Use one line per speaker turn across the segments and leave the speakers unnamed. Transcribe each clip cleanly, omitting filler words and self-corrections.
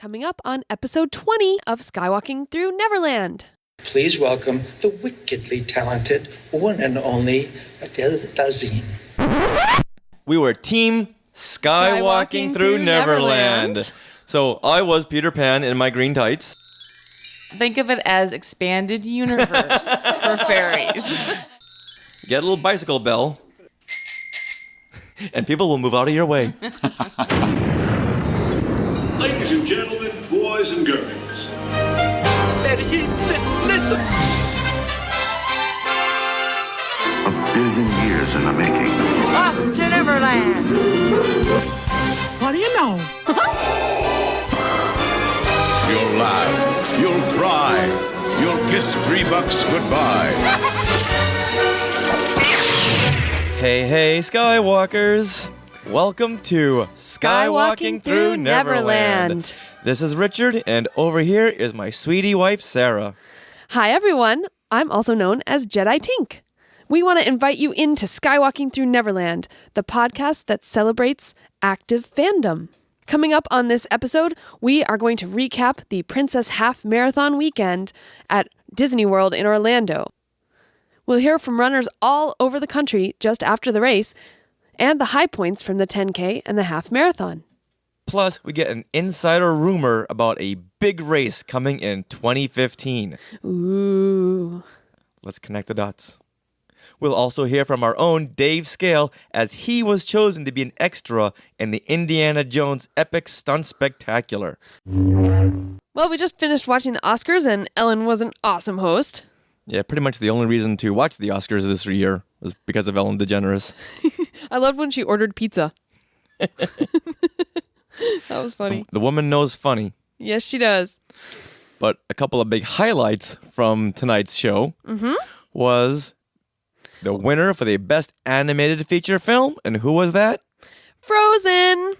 coming up on episode 20 of Skywalking Through Neverland.
Please welcome the wickedly talented one and only Adelle Nazeem.
We were Team Skywalking Through Neverland. So I was Peter Pan in my green tights.
Think of it as expanded universe for fairies.
Get a little bicycle bell, and people will move out of your way.
Ladies and gentlemen, boys and girls.
Ladies, listen.
A billion years in the making.
Off to Neverland.
What do you know?
You'll laugh, you'll cry, you'll kiss $3 goodbye.
Hey, Skywalkers! Welcome to Skywalking Through Neverland. This is Richard, and over here is my sweetie wife, Sarah.
Hi, everyone. I'm also known as Jedi Tink. We want to invite you into Skywalking Through Neverland, the podcast that celebrates active fandom. Coming up on this episode, we are going to recap the Princess Half Marathon weekend at Disney World in Orlando. We'll hear from runners all over the country just after the race, and the high points from the 10K and the half marathon.
Plus, we get an insider rumor about a big race coming in 2015.
Ooh.
Let's connect the dots. We'll also hear from our own Dave Skale, as he was chosen to be an extra in the Indiana Jones Epic Stunt Spectacular.
Well, we just finished watching the Oscars, and Ellen was an awesome host.
Yeah, pretty much the only reason to watch the Oscars this year was because of Ellen DeGeneres.
I loved when she ordered pizza. That was funny.
The woman knows funny.
Yes, she does.
But a couple of big highlights from tonight's show was the winner for the Best Animated Feature Film. And who was that?
Frozen.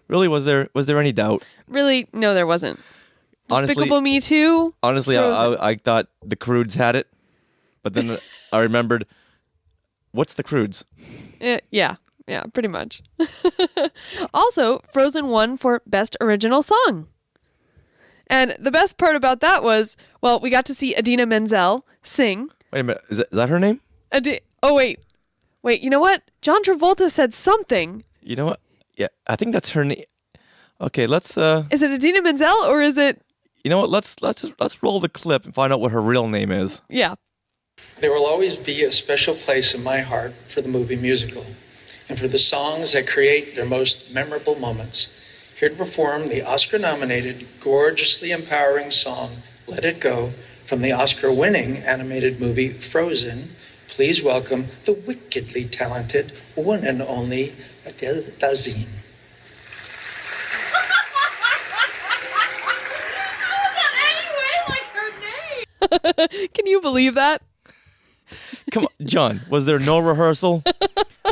Really, was there any doubt?
Really, no, there wasn't.
Honestly,
Despicable Me Too.
Honestly, I thought the Croods had it. But then I remembered, what's the Croods?
Yeah, pretty much. Also, Frozen won for Best Original Song. And the best part about that was, well, we got to see Idina Menzel sing.
Wait a minute, is that her name?
Wait, you know what? John Travolta said something.
You know what? Yeah, I think that's her name. Okay, let's.
Is it Idina Menzel or is it?
You know what? Let's roll the clip and find out what her real name is.
Yeah.
There will always be a special place in my heart for the movie musical and for the songs that create their most memorable moments. Here to perform the Oscar-nominated, gorgeously empowering song, Let It Go, from the Oscar-winning animated movie Frozen, please welcome the wickedly talented one and only Adelle Nazeem.
Can you believe that?
Come on, John, was there no rehearsal?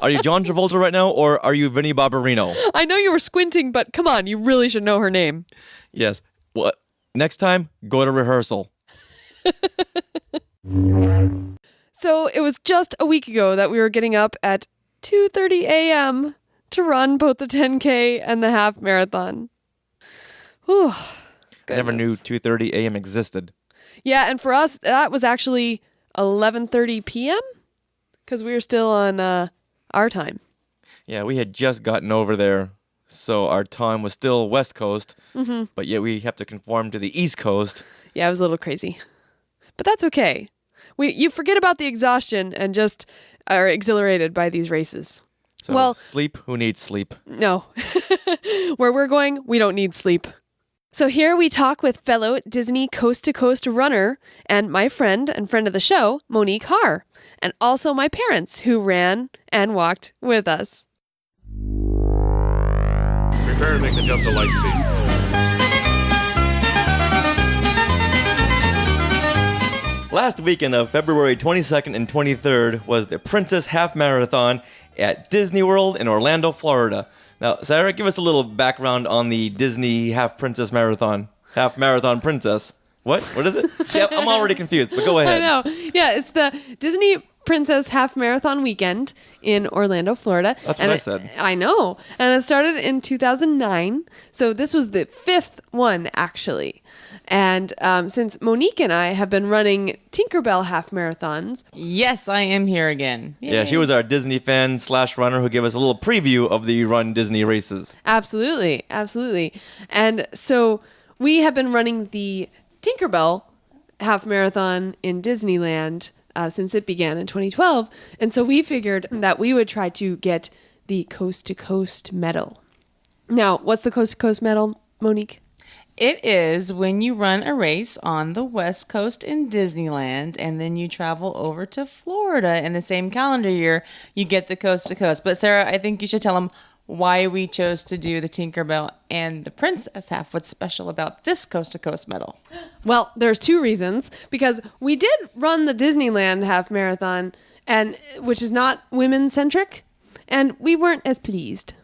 Are you John Travolta right now, or are you Vinnie Barbarino?
I know you were squinting, but come on, you really should know her name.
Yes. Well, next time, go to rehearsal.
So it was just a week ago that we were getting up at 2:30 a.m. to run both the 10K and the half marathon. Whew,
I never knew 2:30 a.m. existed.
Yeah, and for us, that was actually 11:30 p.m. because we were still on our time.
Yeah, we had just gotten over there, so our time was still West Coast, but yet we have to conform to the East Coast.
Yeah, it was a little crazy. But that's okay. You forget about the exhaustion and just are exhilarated by these races.
So,
well,
sleep? Who needs sleep?
No. Where we're going, we don't need sleep. So here we talk with fellow Disney Coast to Coast runner and my friend and friend of the show, Monique Haar, and also my parents who ran and walked with us.
Prepare to make the jump to light speed.
Last weekend of February 22nd and 23rd was the Princess Half Marathon at Disney World in Orlando, Florida. Now, Sarah, give us a little background on the Disney Half Marathon Princess. What? What is it? Yeah, I'm already confused, but go ahead.
I know. Yeah, it's the Disney Princess Half Marathon Weekend in Orlando, Florida.
That's what I said.
I know. And it started in 2009. So this was the 5th one, actually. And since Monique and I have been running Tinkerbell half marathons.
Yes, I am here again. Yay.
Yeah, she was our Disney fan / runner who gave us a little preview of the Run Disney races.
Absolutely. Absolutely. And so we have been running the Tinkerbell half marathon in Disneyland since it began in 2012. And so we figured that we would try to get the Coast to Coast medal. Now, what's the Coast to Coast medal, Monique?
It is when you run a race on the West Coast in Disneyland and then you travel over to Florida in the same calendar year, you get the Coast to Coast. But Sarah, I think you should tell them why we chose to do the Tinkerbell and the Princess half. What's special about this Coast to Coast medal?
Well, there's 2 reasons. Because we did run the Disneyland half marathon, and which is not women-centric, and we weren't as pleased.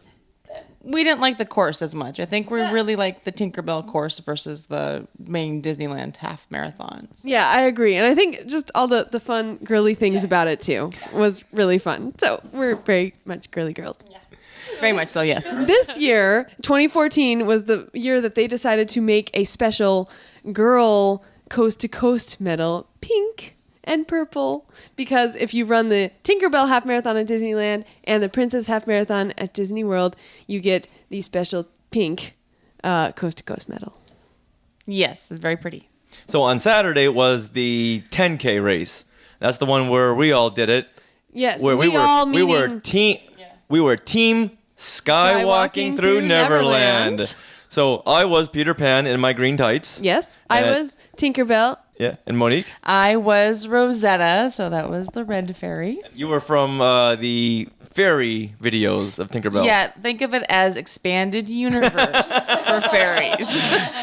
We didn't like the course as much. I think we really like the Tinkerbell course versus the main Disneyland half marathon.
Yeah, I agree. And I think just all the fun, girly things about it, too, was really fun. So we're very much girly girls.
Yeah. Very much so, yes.
This year, 2014, was the year that they decided to make a special girl Coast to Coast medal, pink and purple, because if you run the Tinkerbell half marathon at Disneyland and the Princess half marathon at Disney World, you get the special pink Coast to Coast medal.
Yes, it's very pretty.
So on Saturday was the 10K race. That's the one where we all did it.
Yes,
Where we were team Skywalking Through Neverland. So I was Peter Pan in my green tights.
Yes, I was Tinkerbell.
Yeah, and Monique?
I was Rosetta, so that was the red fairy.
You were from the fairy videos of Tinkerbell.
Yeah, think of it as expanded universe for fairies.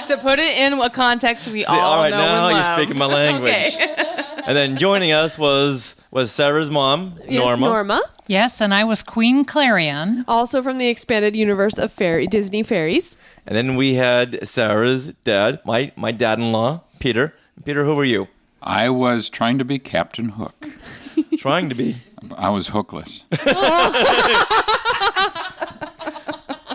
To put it in a context we all
right,
know
now
and
you're
love.
speaking my language.
Okay.
And then joining us was Sarah's mom,
Yes, Norma.
Yes, and I was Queen Clarion.
Also from the expanded universe of Disney fairies.
And then we had Sarah's dad, my dad-in-law, Peter. Peter, who were you?
I was trying to be Captain Hook.
Trying to be.
I was hookless.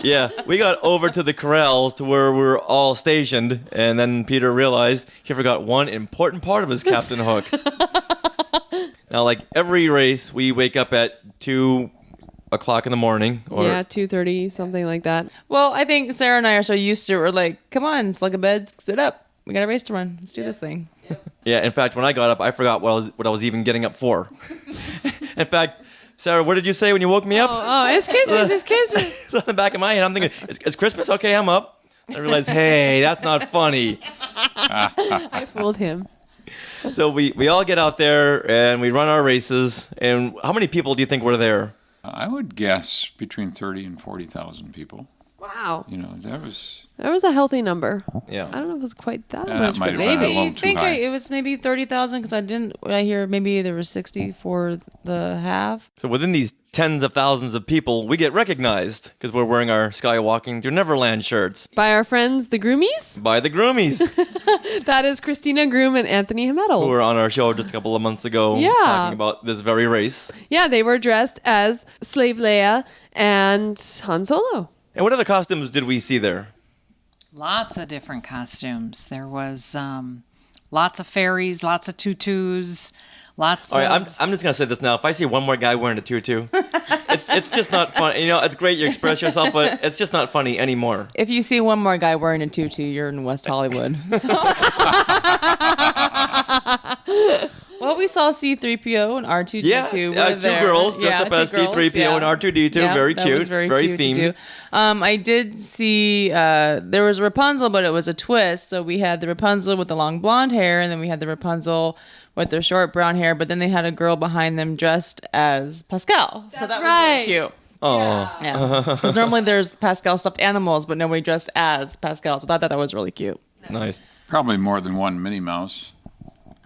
Yeah, we got over to the corrals to where we were all stationed, and then Peter realized he forgot one important part of his Captain Hook. Now, like every race, we wake up at 2 o'clock in the morning. Or
2:30, something like that.
Well, I think Sarah and I are so used to it. We're like, come on, slug a bed, sit up. We got a race to run. Let's do this thing.
Yeah, in fact, when I got up, I forgot what I was even getting up for. In fact, Sarah, what did you say when you woke me up?
Oh, it's Christmas, it's Christmas.
It's on the back of my head. I'm thinking, it's Christmas? Okay, I'm up. I realized, hey, that's not funny.
I fooled him.
So we all get out there and we run our races. And how many people do you think were there?
I would guess between 30 and 40,000 people.
Wow.
You know, that was
a healthy number.
Yeah.
I don't know if it was quite that
Yeah,
much,
that might
but
have been a
maybe.
little
I think
too high.
it was maybe 30,000 because I hear maybe there was 60 for the half.
So within these tens of thousands of people, we get recognized because we're wearing our Skywalking Through Neverland shirts
By our friends, the Groomies.
by the Groomies,
That is Christina Groom and Anthony
who
Himettle.
were on our show just a couple of months ago
Yeah.
talking about this very race.
Yeah, they were dressed as Slave Leia and Han Solo.
And what other costumes did we see there?
Lots of different costumes. There was lots of fairies, lots of tutus, lots
All right,
of...
I'm just going to say this now. If I see one more guy wearing a tutu, it's just not fun. You know, it's great you express yourself, but it's just not funny anymore.
If you see one more guy wearing a tutu, you're in West Hollywood. Well, we saw C-3PO and R2-D2.
Yeah,
were
two
there.
girls dressed up as
two girls,
C-3PO and R2-D2.
Yeah,
Very
that
cute,
was very
very
cute to
themed.
do. I did see there was Rapunzel, but it was a twist. So we had the Rapunzel with the long blonde hair, and then we had the Rapunzel with the short brown hair. But then they had a girl behind them dressed as Pascal. So that was
right.
really cute.
Oh,
Yeah, because normally there's Pascal stuffed animals, but nobody dressed as Pascal. So I thought that was really cute.
nice.
probably more than one Minnie Mouse.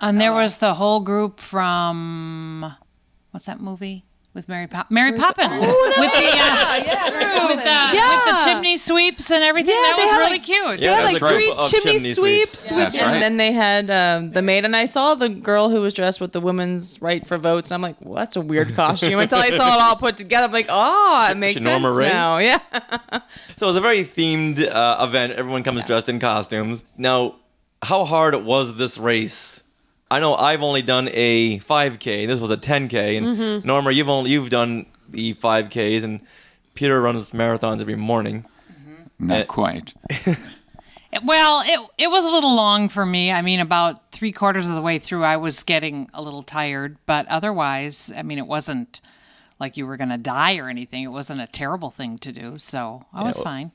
And there was the whole group from... What's that movie? With Mary Poppins. With the chimney sweeps and everything.
Yeah,
that was really cute.
They had like
that's right.
3 chimney sweeps.
That's right.
And then they had the maid, and I saw the girl who was dressed with the women's right for votes, and I'm like, well, that's a weird costume. Until I saw it all put together, I'm like, oh, it makes sense now. Yeah.
So it was a very themed event. Everyone comes dressed in costumes. Now, how hard was this race? I know I've only done a 5K. This was a 10K, and Norma, you've done the 5Ks, and Peter runs marathons every morning.
Not quite.
Well, it was a little long for me. I mean, about 3/4 of the way through, I was getting a little tired. But otherwise, I mean, it wasn't like you were going to die or anything. It wasn't a terrible thing to do. So I was fine.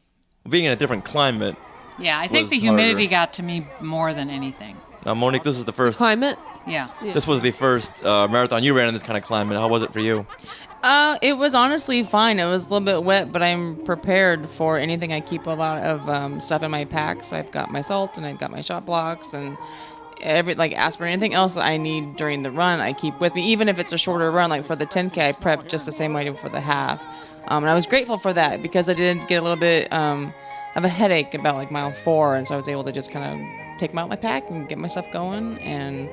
Being in a different climate.
Yeah, I think the
was
humidity
harder.
got to me more than anything.
Now, Monique, this is the first.
Climate.
Yeah.
This was the first marathon you ran in this kind of climate. How was it for you?
It was honestly fine. It was a little bit wet, but I'm prepared for anything. I keep a lot of stuff in my pack, so I've got my salt and I've got my shot blocks and aspirin, anything else that I need during the run, I keep with me. Even if it's a shorter run, like for the 10K, I prepped just the same way I did for the half. And I was grateful for that because I did get a little bit of a headache about like mile 4, and so I was able to just kind of take them out of my pack and get my stuff going, and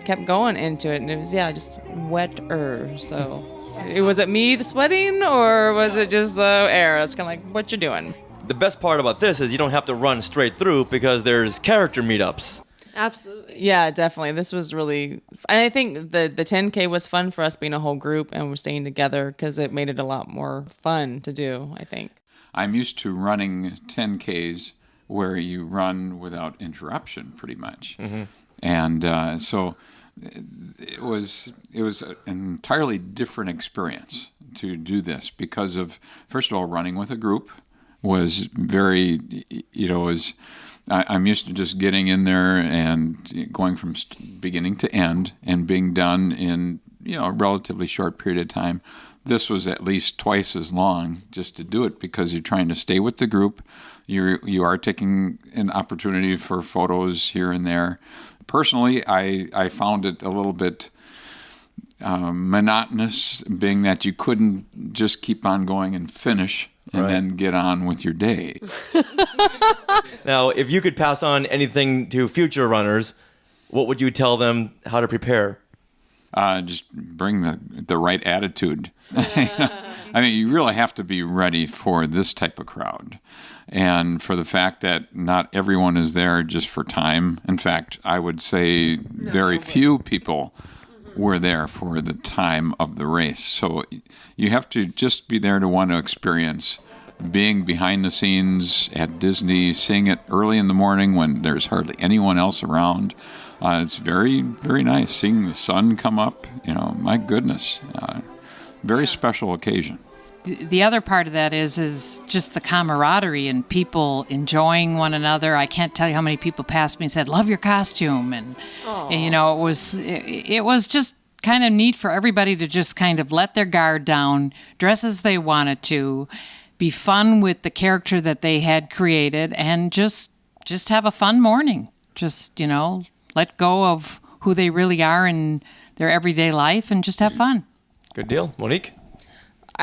kept going into it. And it was just wetter. So was it me the sweating, or was it just the air? It's kind of like what you're doing.
The best part about this is you don't have to run straight through because there's character meetups.
Absolutely.
Yeah, definitely. This was really, and I think the 10K was fun for us being a whole group and we're staying together because it made it a lot more fun to do, I think.
I'm used to running 10Ks where you run without interruption, pretty much, and so it was an entirely different experience to do this because of, first of all, running with a group was very, I'm used to just getting in there and going from beginning to end and being done in a relatively short period of time. This was at least twice as long just to do it because you're trying to stay with the group. You are taking an opportunity for photos here and there. Personally, I found it a little bit monotonous, being that you couldn't just keep on going and finish and then get on with your day.
Now, if you could pass on anything to future runners, what would you tell them how to prepare?
Just bring the right attitude. I mean, you really have to be ready for this type of crowd. And for the fact that not everyone is there just for time. In fact, I would say very few people were there for the time of the race. So you have to just be there to want to experience being behind the scenes at Disney, seeing it early in the morning when there's hardly anyone else around. It's very, very nice seeing the sun come up. My goodness, very special occasion.
The other part of that is just the camaraderie and people enjoying one another. I can't tell you how many people passed me and said, "Love your costume," and it was just kind of neat for everybody to just kind of let their guard down, dress as they wanted to, be fun with the character that they had created, and just have a fun morning. Just let go of who they really are in their everyday life and just have fun.
Good deal. Monique?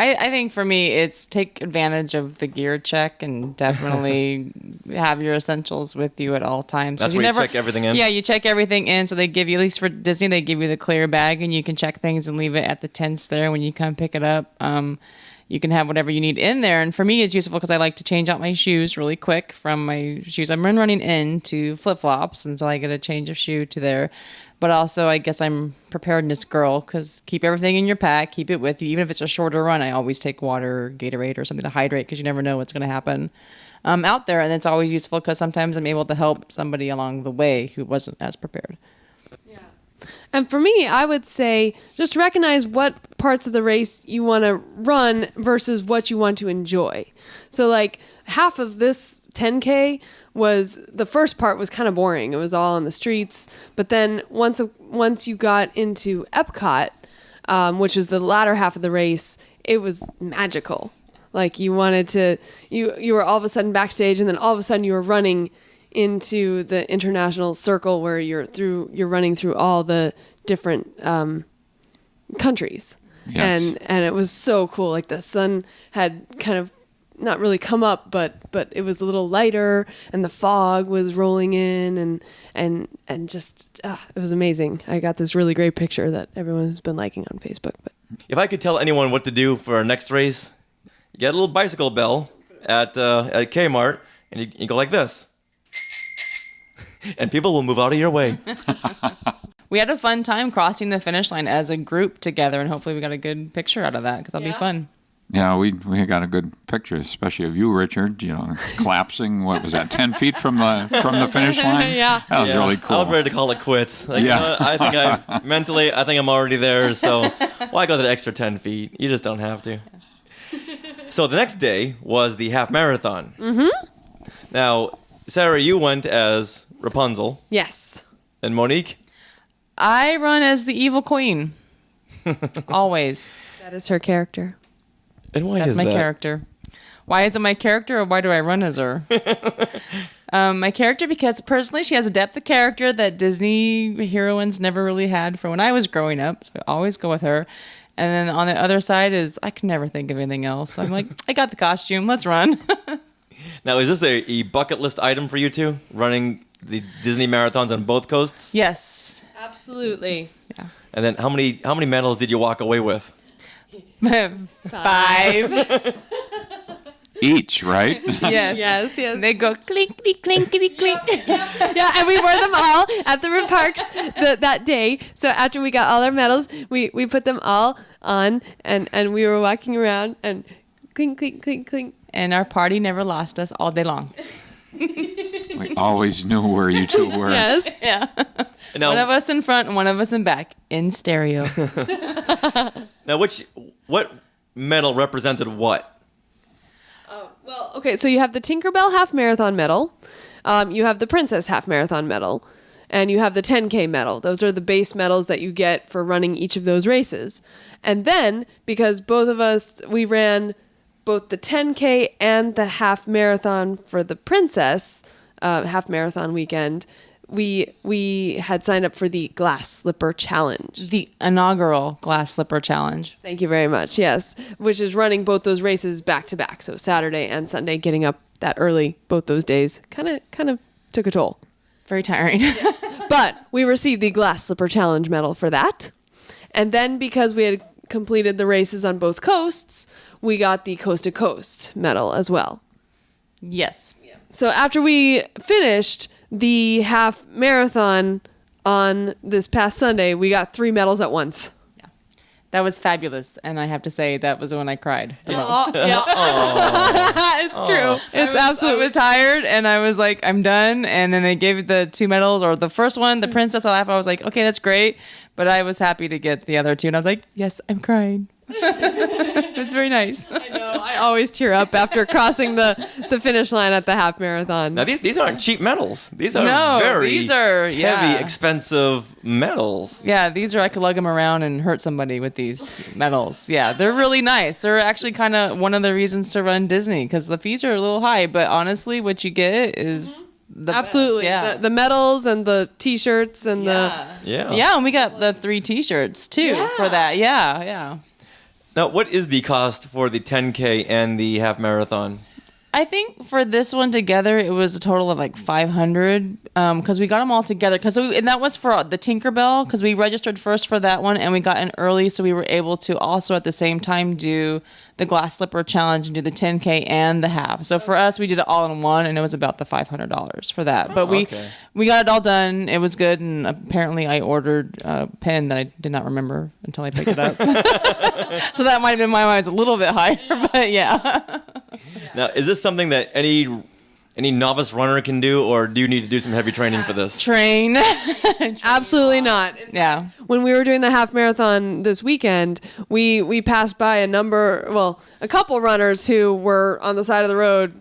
I think for me, it's take advantage of the gear check and definitely have your essentials with you at all times.
That's where you check everything in?
Yeah, you check everything in. So they give you, at least for Disney, they give you the clear bag and you can check things and leave it at the tents there when you come pick it up. You can have whatever you need in there. And for me, it's useful because I like to change out my shoes really quick from my shoes. I'm running in to flip-flops, and so I get a change of shoe to there. But also, I guess I'm preparedness girl because keep everything in your pack, keep it with you. Even if it's a shorter run, I always take water or Gatorade or something to hydrate because you never know what's going to happen out there. And it's always useful because sometimes I'm able to help somebody along the way who wasn't as prepared.
And for me, I would say just recognize what parts of the race you want to run versus what you want to enjoy. So like half of this 10K was, the first part was kind of boring. It was all on the streets. But then once you got into Epcot, which was the latter half of the race, it was magical. Like you wanted to, you were all of a sudden backstage, and then all of a sudden you were running into the international circle where you're running through all the different countries.
Yes.
and it was so cool. Like the sun had kind of not really come up, but it was a little lighter, and the fog was rolling in, and just it was amazing. I got this really great picture that everyone's been liking on Facebook. But
If I could tell anyone what to do for our next race, you get a little bicycle bell at Kmart, and you go like this, and people will move out of your way.
We had a fun time crossing the finish line as a group together, and hopefully we got a good picture out of that because that'll be fun.
Yeah, we got a good picture, especially of you, Richard. Collapsing. What was that? 10 feet from the finish line.
Yeah,
that was really cool.
I was ready to call it quits. Like, I think I think I'm already there. So why go the extra 10 feet? You just don't have to. So the next day was the half marathon. Mm-hmm. Now, Sarah, you went as Rapunzel.
yes,
And Monique.
I run as the evil queen. Always.
that is her character.
And why
That's
is
my
that?
character. Why is it my character, or why do I run as her? My character, because personally she has a depth of character that Disney heroines never really had for when I was growing up. So I always go with her. And then on the other side is I can never think of anything else. So I'm like, I got the costume. Let's run.
Now, is this a bucket list item for you two, running the Disney marathons on both coasts?
Yes.
Absolutely.
And then how many medals did you walk away with?
5.
Each, right?
Yes.
Yes.
They go clinkety, clinkety, clink.
Yeah, and we wore them all at the River Parks that day. So after we got all our medals, we put them all on, and we were walking around and clink, clink, clink, clink.
And our party never lost us all day long.
We always knew where you two were.
Yes.
Yeah.
Now,
One of us in front and one of us in back in stereo.
Now, what medal represented what?
Well, okay, so you have the Tinkerbell half marathon medal, you have the Princess half marathon medal, and you have the 10K medal. Those are the base medals that you get for running each of those races. And then, because both of us, we ran both the 10K and the half marathon for the Princess half marathon weekend, we had signed up for the Glass Slipper Challenge.
The inaugural Glass Slipper Challenge.
Thank you very much. Yes, which is running both those races back to back. So Saturday and Sunday, getting up that early both those days kind of took a toll.
Very tiring.
But we received the Glass Slipper Challenge medal for that. And then because we had completed the races on both coasts, we got the Coast to Coast medal as well.
Yes.
So after we finished the half marathon on this past Sunday, we got 3 medals at once.
Yeah. That was fabulous. And I have to say, that was when I cried the most.
Oh, yeah. It's true. It's absolutely.
I was tired and I was like, I'm done. And then they gave the 2 medals, or the first one, the Princess. I was like, okay, that's great. But I was happy to get the other 2. And I was like, yes, I'm crying. It's very nice.
I know. I always tear up after crossing the finish line at the half marathon.
Now, these aren't cheap medals. These are heavy, expensive medals.
Yeah, these are, I could lug them around and hurt somebody with these medals. Yeah, they're really nice. They're actually kind of one of the reasons to run Disney, because the fees are a little high, but honestly, what you get is the
absolutely
best. Yeah.
The medals and the T-shirts and
yeah, and we got the 3 T-shirts too for that. Yeah.
Now, what is the cost for the 10K and the half marathon?
I think for this one together, it was a total of like $500 because we got them all together. And that was for the Tinkerbell, because we registered first for that one and we got in early, so we were able to also at the same time do the Glass Slipper Challenge and do the 10K and the half. So for us, we did it all in one, and it was about the $500 for that. But we got it all done. It was good, and apparently I ordered a pen that I did not remember until I picked it up. So that might have been why I was a little bit higher, but yeah.
Now, is this something that any novice runner can do, or do you need to do some heavy training for this?
Train.
Absolutely not.
Yeah.
When we were doing the half marathon this weekend, we passed by a couple runners who were on the side of the road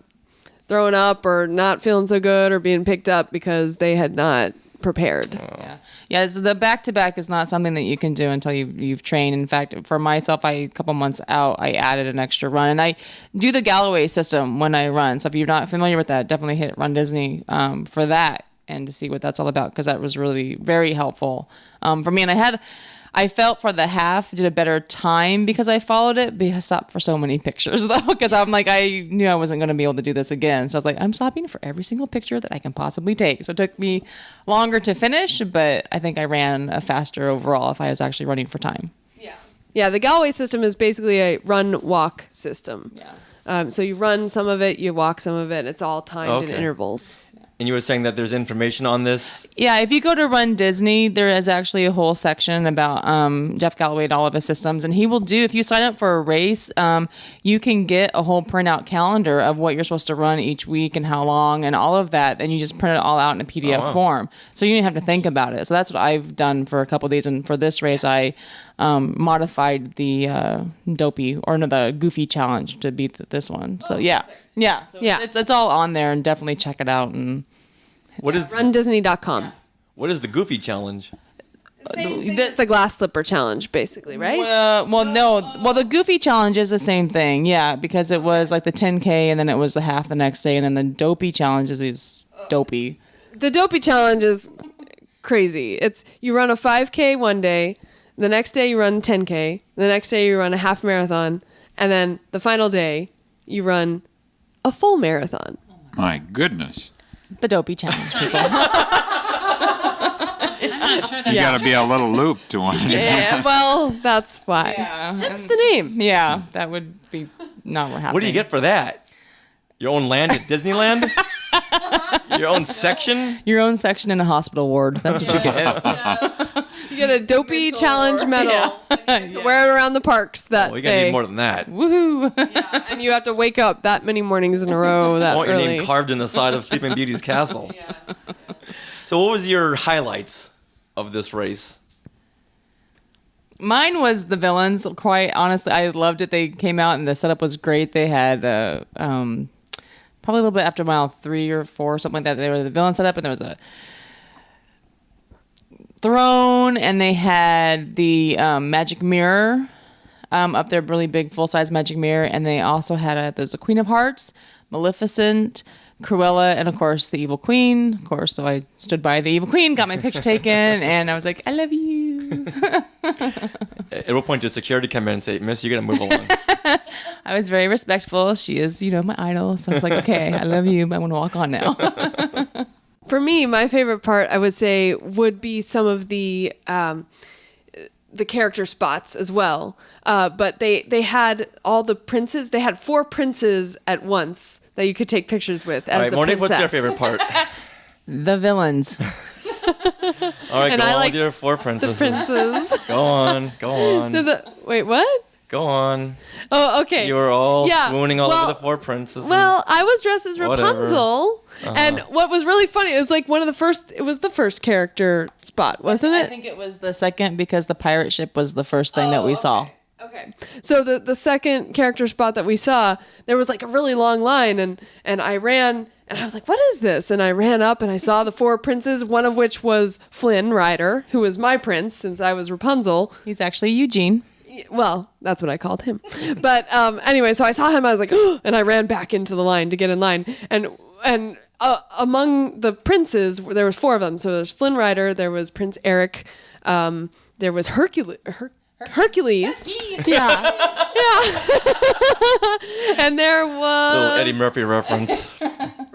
throwing up or not feeling so good or being picked up because they had not prepared.
Yeah, so the back-to-back is not something that you can do until you've trained. In fact, for myself, a couple months out, I added an extra run. And I do the Galloway system when I run. So if you're not familiar with that, definitely hit runDisney for that and to see what that's all about, because that was really very helpful for me. And I I felt for the half did a better time because I followed it, but I stopped for so many pictures though, because I'm like, I knew I wasn't going to be able to do this again. So I was like, I'm stopping for every single picture that I can possibly take. So it took me longer to finish, but I think I ran a faster overall if I was actually running for time.
Yeah, the Galway system is basically a run-walk system.
Yeah.
So you run some of it, you walk some of it. It's all timed in intervals.
And you were saying that there's information on this?
Yeah, if you go to runDisney, there is actually a whole section about Jeff Galloway and all of his systems. And he will do, if you sign up for a race, you can get a whole printout calendar of what you're supposed to run each week and how long and all of that. And you just print it all out in a PDF form. So you don't even have to think about it. So that's what I've done for a couple of days. And for this race, I modified the the Goofy challenge to beat this one. So yeah. So it's all on there, and definitely check it out. And
what is
runDisney.com?
What is the Goofy challenge?
Same thing as the glass slipper challenge, basically, right?
Well, the Goofy challenge is the same thing, yeah, because it was like the 10K, and then it was the half the next day, and then the Dopey challenge is dopey.
The Dopey challenge is crazy. It's you run a 5K one day, the next day you run 10K, the next day you run a half marathon, and then the final day you run a full marathon.
My goodness.
The Dopey challenge, people.
You got to be a little loop to want to.
Yeah, well, that's why.
Yeah.
That's the name.
Yeah, that would be not what happened.
What do you get for that? Your own land at Disneyland? Your own section?
Your own section in a hospital ward. That's what you get.
You get a Dopey challenge medal.
Yeah.
To wear it around the parks that
You got to need more than that.
Woohoo.
Yeah, and you have to wake up that many mornings in a row that
I want your
early.
name carved in the side of Sleeping Beauty's castle. So what was your highlights of this race?
Mine was the villains. Quite honestly, I loved it. They came out and the setup was great. They had probably a little bit after mile 3 or 4, something like that. They were the villain setup, and there was a throne, and they had the magic mirror up there, really big full-size magic mirror, and they also had there's a Queen of Hearts, Maleficent, Cruella, and of course the Evil Queen. Of course, so I stood by the Evil Queen, got my picture taken, and I was like, I love you.
At what point did security come in and say, Miss, you got to move along?
I was very respectful. She is, my idol. So I was like, okay, I love you, but I want to walk on now.
For me, my favorite part, I would say, would be some of the character spots as well. But they had all the princes. They had 4 princes at once that you could take pictures with as
All right,
the
Monique,
princess.
what's your favorite part?
The villains.
All right,
And
go
I
on
liked
with your 4
The
princesses.
princes.
Go on.
Wait, what?
Go on.
Oh, okay.
You were all
Yeah,
swooning all
well-
over the 4 princesses.
Well, I was dressed as
Whatever.
Rapunzel, and what was really funny, it was like it was the first character spot, wasn't
I
it?
think it was the second because the pirate ship was the first thing that we saw.
Okay. So the second character spot that we saw, there was like a really long line, and I ran, and I was like, what is this? And I ran up, and I saw the 4 princes, one of which was Flynn Rider, who was my prince since I was Rapunzel.
He's actually Eugene.
Well, that's what I called him. But anyway, so I saw him, I was like, and I ran back into the line to get in line. And among the princes, there was 4 of them. So there's Flynn Rider, there was Prince Eric, there was Hercules. Yeah. And there was
Little Eddie Murphy reference.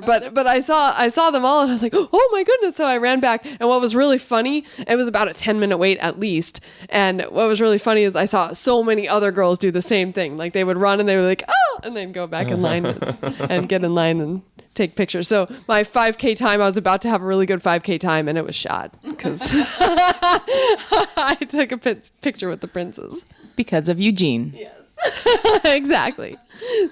But I saw them all, and I was like, oh my goodness. So I ran back, and what was really funny, it was about a 10-minute wait at least, and what was really funny is I saw so many other girls do the same thing. Like they would run and they were like, oh, and they'd go back in line and get in line and take pictures. So my 5K time, I was about to have a really good 5K time, and it was shot because I took a picture with the princes.
Because of Eugene.
Yes. Exactly.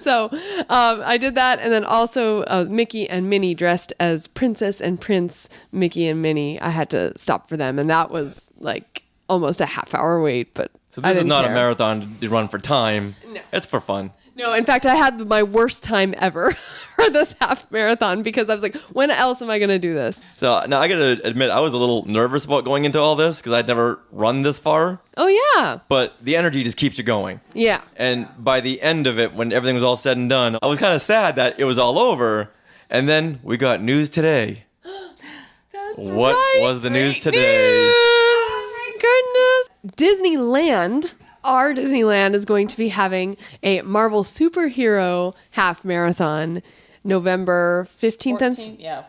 So I did that, and then also Mickey and Minnie dressed as Princess and Prince Mickey and Minnie. I had to stop for them, and that was like almost a half-hour wait. But
So
I
this is
didn't
not
care.
a marathon to run for time.
No.
It's for fun.
No, in fact, I had my worst time ever for this half marathon because I was like, when else am I going to do this?
So now I got to admit, I was a little nervous about going into all this because I'd never run this far.
Oh, yeah.
But the energy just keeps you going.
Yeah.
And by the end of it, when everything was all said and done, I was kind of sad that it was all over. And then we got news today.
That's
What
right.
was the news today?
Oh, my goodness. Disneyland, our Disneyland, is going to be having a Marvel superhero half marathon November 15th.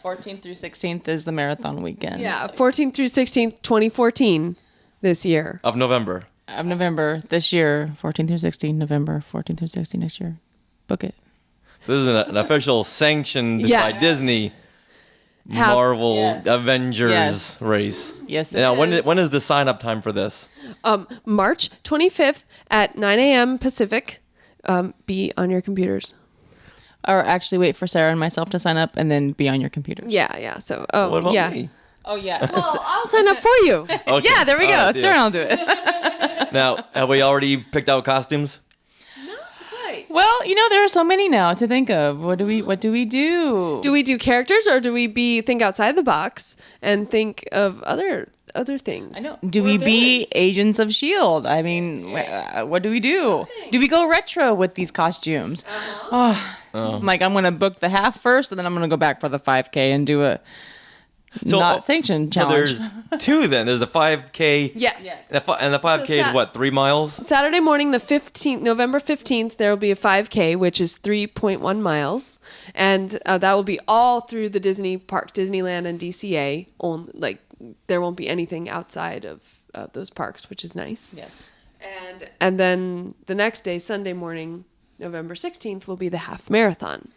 14th through 16th is the marathon weekend.
Yeah, 14th through 16th, 2014 this year.
Of November.
Of November this year, 14th through 16th, November 14th through 16th next year. Book it.
So this is an official sanctioned
Yes.
by Disney Marvel Avengers race.
Yes, it
now,
is.
when is the sign up time for this?
March 25th at 9 a.m. Pacific. Be on your computers.
Or actually wait for Sarah and myself to sign up and then be on your computer.
Yeah. So,
What about
yeah.
me?
Oh, yeah.
Well, I'll sign up for you.
Okay.
Yeah, there we go.
All right,
Sarah and I'll do it.
Now, have we already picked out costumes?
Well, there are so many now to think of. What do we do?
Do we do characters or do we think outside the box and think of other things?
I know. Do we be agents of S.H.I.E.L.D.? I mean, what do we do? Do we go retro with these costumes? I'm going to book the half first, and then I'm going to go back for the 5K and do a not sanctioned challenge.
So there's two then. There's the 5K.
Yes.
And the 5K is what, 3 miles?
Saturday morning, the 15th, November 15th, there will be a 5K, which is 3.1 miles. And that will be all through the Disney parks, Disneyland and DCA. There won't be anything outside of those parks, which is nice.
Yes.
And then the next day, Sunday morning, November 16th, will be the half marathon.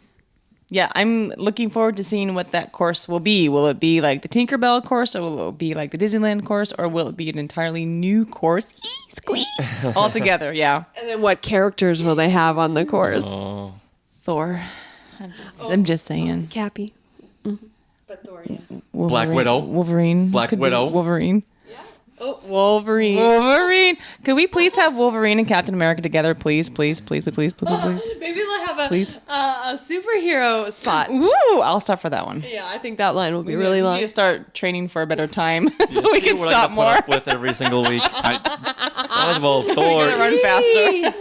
Yeah, I'm looking forward to seeing what that course will be. Will it be like the Tinkerbell course, or will it be like the Disneyland course, or will it be an entirely new course? Squeak! All together, yeah.
And then what characters will they have on the course?
Thor. I'm just saying.
Cappy. Mm-hmm. But Thor, yeah.
Wolverine.
Black Widow.
Wolverine.
Black
Could be
Widow.
Wolverine.
Oh, Wolverine.
Wolverine. Could we please have Wolverine and Captain America together, please? Please.
Maybe they'll have a superhero spot.
Ooh, I'll stop for that one.
Yeah, I think that line will be really long.
We need to start training for a better time so we can
We're
stop
like to
more.
put up with every single week. First of all, Thor.
We're gonna run faster.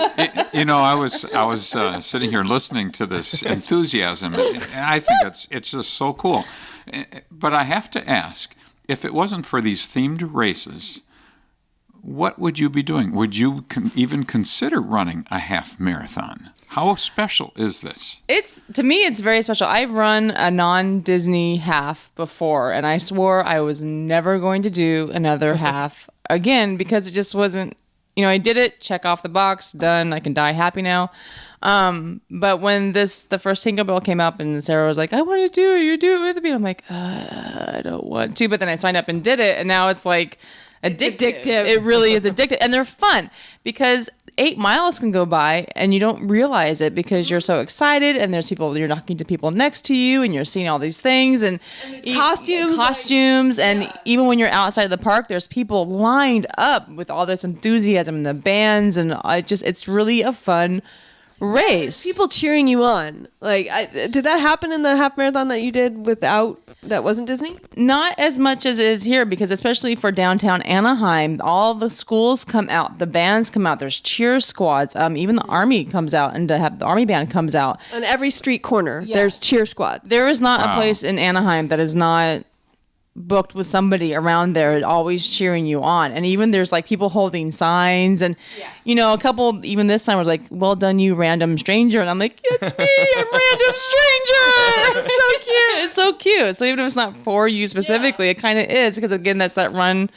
I was sitting here listening to this enthusiasm, and I think it's just so cool. But I have to ask, if it wasn't for these themed races, what would you be doing? Would you even consider running a half marathon? How special is this?
To me, it's very special. I've run a non-Disney half before, and I swore I was never going to do another half again because it just wasn't, I did it, check off the box, done, I can die happy now. But when the first Tinkerbell came up and Sarah was like, I want to do it, you do it with me. I'm like, I don't want to. But then I signed up and did it. And now it's like addictive. It really is addictive. And they're fun because 8 miles can go by and you don't realize it because you're so excited and you're talking to people next to you and you're seeing all these things and costumes. And even when you're outside of the park, there's people lined up with all this enthusiasm and the bands. And it's really a fun race.
People cheering you on. Did that happen in the half marathon that you did that wasn't Disney?
Not as much as it is here, because especially for downtown Anaheim, all the schools come out, the bands come out, there's cheer squads, even the Army comes out, and the Army band comes out.
On every street corner, there's cheer squads.
There is not a place in Anaheim that is not booked with somebody around there always cheering you on. And even there's people holding signs and a couple even this time was like, well done you random stranger, and I'm like, it's me, I'm random stranger. It's so cute. It's so cute. So even if it's not for you specifically, it kind of is, because again, that's that run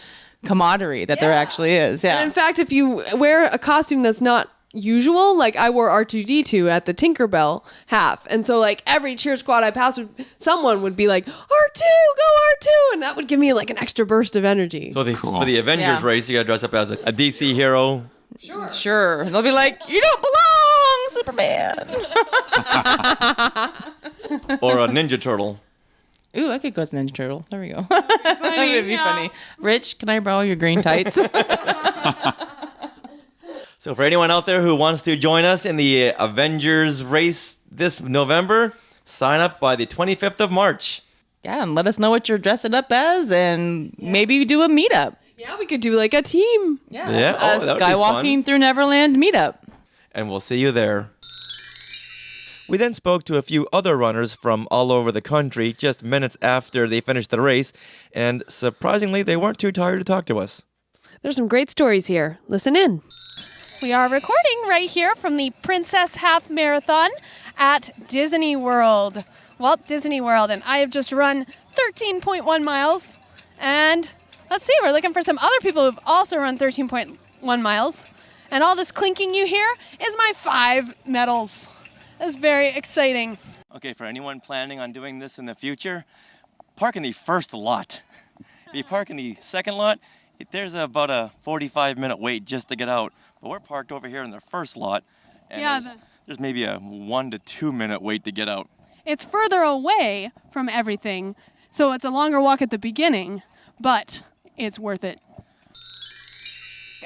camaraderie that there actually is. And
in fact, if you wear a costume that's not usual, I wore R2D2 at the Tinkerbell half, and so every cheer squad I passed, someone would be like, R2, go R2, and that would give me an extra burst of energy.
So for the Avengers race, you got to dress up as a DC hero.
Sure. They'll be like, you don't belong, Superman.
Or a Ninja Turtle.
Ooh, I could go as Ninja Turtle. There we go. That would be funny. Rich, can I borrow your green tights?
So for anyone out there who wants to join us in the Avengers race this November, sign up by the 25th of March.
Yeah, and let us know what you're dressing up as, and maybe do a meetup.
Yeah, we could do a team.
Yeah. A Skywalking Through Neverland meetup.
And we'll see you there. We then spoke to a few other runners from all over the country just minutes after they finished the race, and surprisingly, they weren't too tired to talk to us.
There's some great stories here. Listen in. We are recording right here from the Princess Half Marathon at Disney World, Walt Disney World, and I have just run 13.1 miles. And let's see, we're looking for some other people who've also run 13.1 miles. And all this clinking you hear is my 5 medals. That's very exciting.
Okay, for anyone planning on doing this in the future, park in the first lot. If you park in the second lot, there's about a 45-minute wait just to get out. But we're parked over here in the first lot, and there's maybe a 1 to 2 minute wait to get out.
It's further away from everything, so it's a longer walk at the beginning, but it's worth it.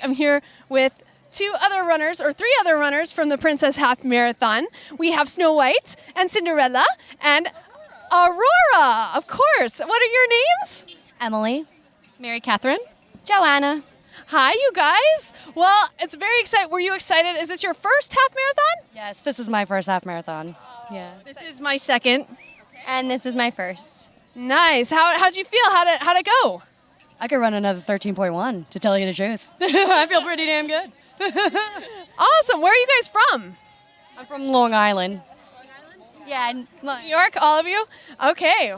I'm here with 3 other runners from the Princess Half Marathon. We have Snow White and Cinderella and Aurora, of course. What are your names?
Emily, Mary Catherine, Joanna.
Hi, you guys. Well, it's very exciting. Were you excited? Is this your first half marathon?
Yes, this is my first half marathon. Yeah. This is my second. And this is my first.
Nice. How'd you feel? How'd it go?
I could run another 13.1, to tell you the truth. I feel pretty damn good.
Awesome. Where are you guys from?
I'm from Long Island. Yeah,
New York, all of you? Okay.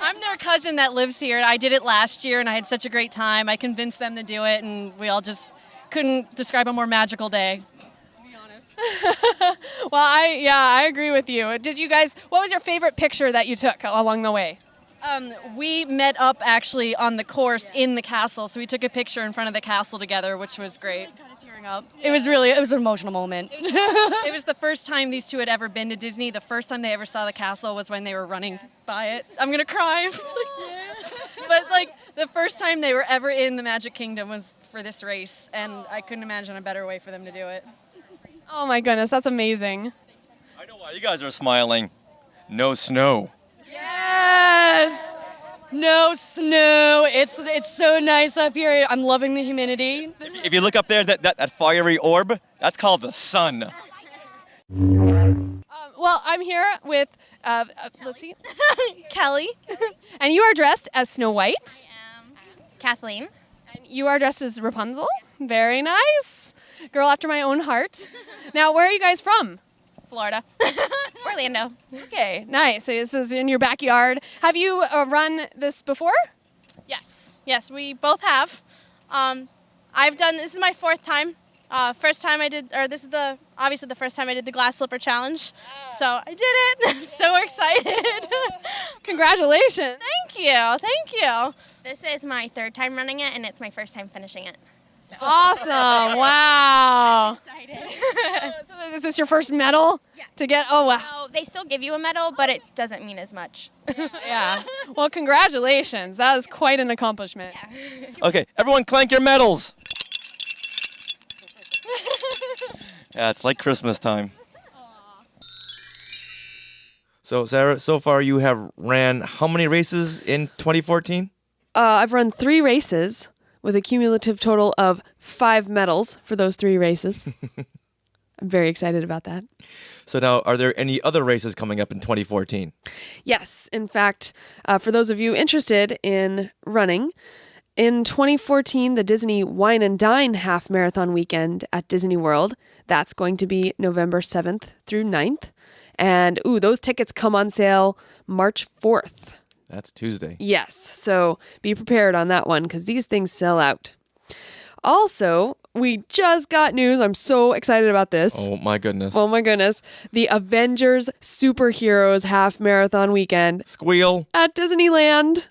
I'm their cousin that lives here. I did it last year, and I had such a great time. I convinced them to do it, and we all just couldn't describe a more magical day, to be honest.
Well, I agree with you. What was your favorite picture that you took along the way?
We met up actually on the course in the castle, so we took a picture in front of the castle together, which was great. Kind of tearing up. It was an emotional moment. It was the first time these two had ever been to Disney. The first time they ever saw the castle was when they were running by it. I'm gonna cry. But the first time they were ever in the Magic Kingdom was for this race, and I couldn't imagine a better way for them to do it.
Oh my goodness, that's amazing.
I know why you guys are smiling. No snow.
Yes! No snow. It's so nice up here. I'm loving the humidity.
If you look up there, that fiery orb, that's called the sun.
Well, I'm here with, let's see.
Kelly.
And you are dressed as Snow White.
I am Kathleen.
And you are dressed as Rapunzel. Very nice. Girl after my own heart. Now, where are you guys from?
Florida. Orlando.
Okay, nice. So this is in your backyard. Have you run this before?
Yes, we both have. This is my 4th time. First time I did, or this is obviously the first time I did the glass slipper challenge. So I did it. I'm so excited.
Congratulations.
Thank you. This is my 3rd time running it, and it's my first time finishing it.
So. Awesome. Wow.
I'm excited.
So is this your first medal?
Yeah.
To get, oh wow.
No, they still give you a medal, but it doesn't mean as much.
Yeah. Well, congratulations. That is quite an accomplishment.
Yeah.
Okay, everyone clank your medals. Yeah, it's like Christmas time. So, Sarah, so far you have ran how many races in 2014?
I've run 3 races with a cumulative total of 5 medals for those 3 races. I'm very excited about that.
So now, are there any other races coming up in 2014?
Yes. In fact, for those of you interested in running, in 2014, the Disney Wine and Dine Half Marathon Weekend at Disney World, that's going to be November 7th through 9th. And, those tickets come on sale March 4th.
That's Tuesday.
Yes. So be prepared on that one because these things sell out. Also, we just got news. I'm so excited about this.
Oh, my goodness.
The Avengers Superheroes Half Marathon Weekend.
Squeal.
At Disneyland.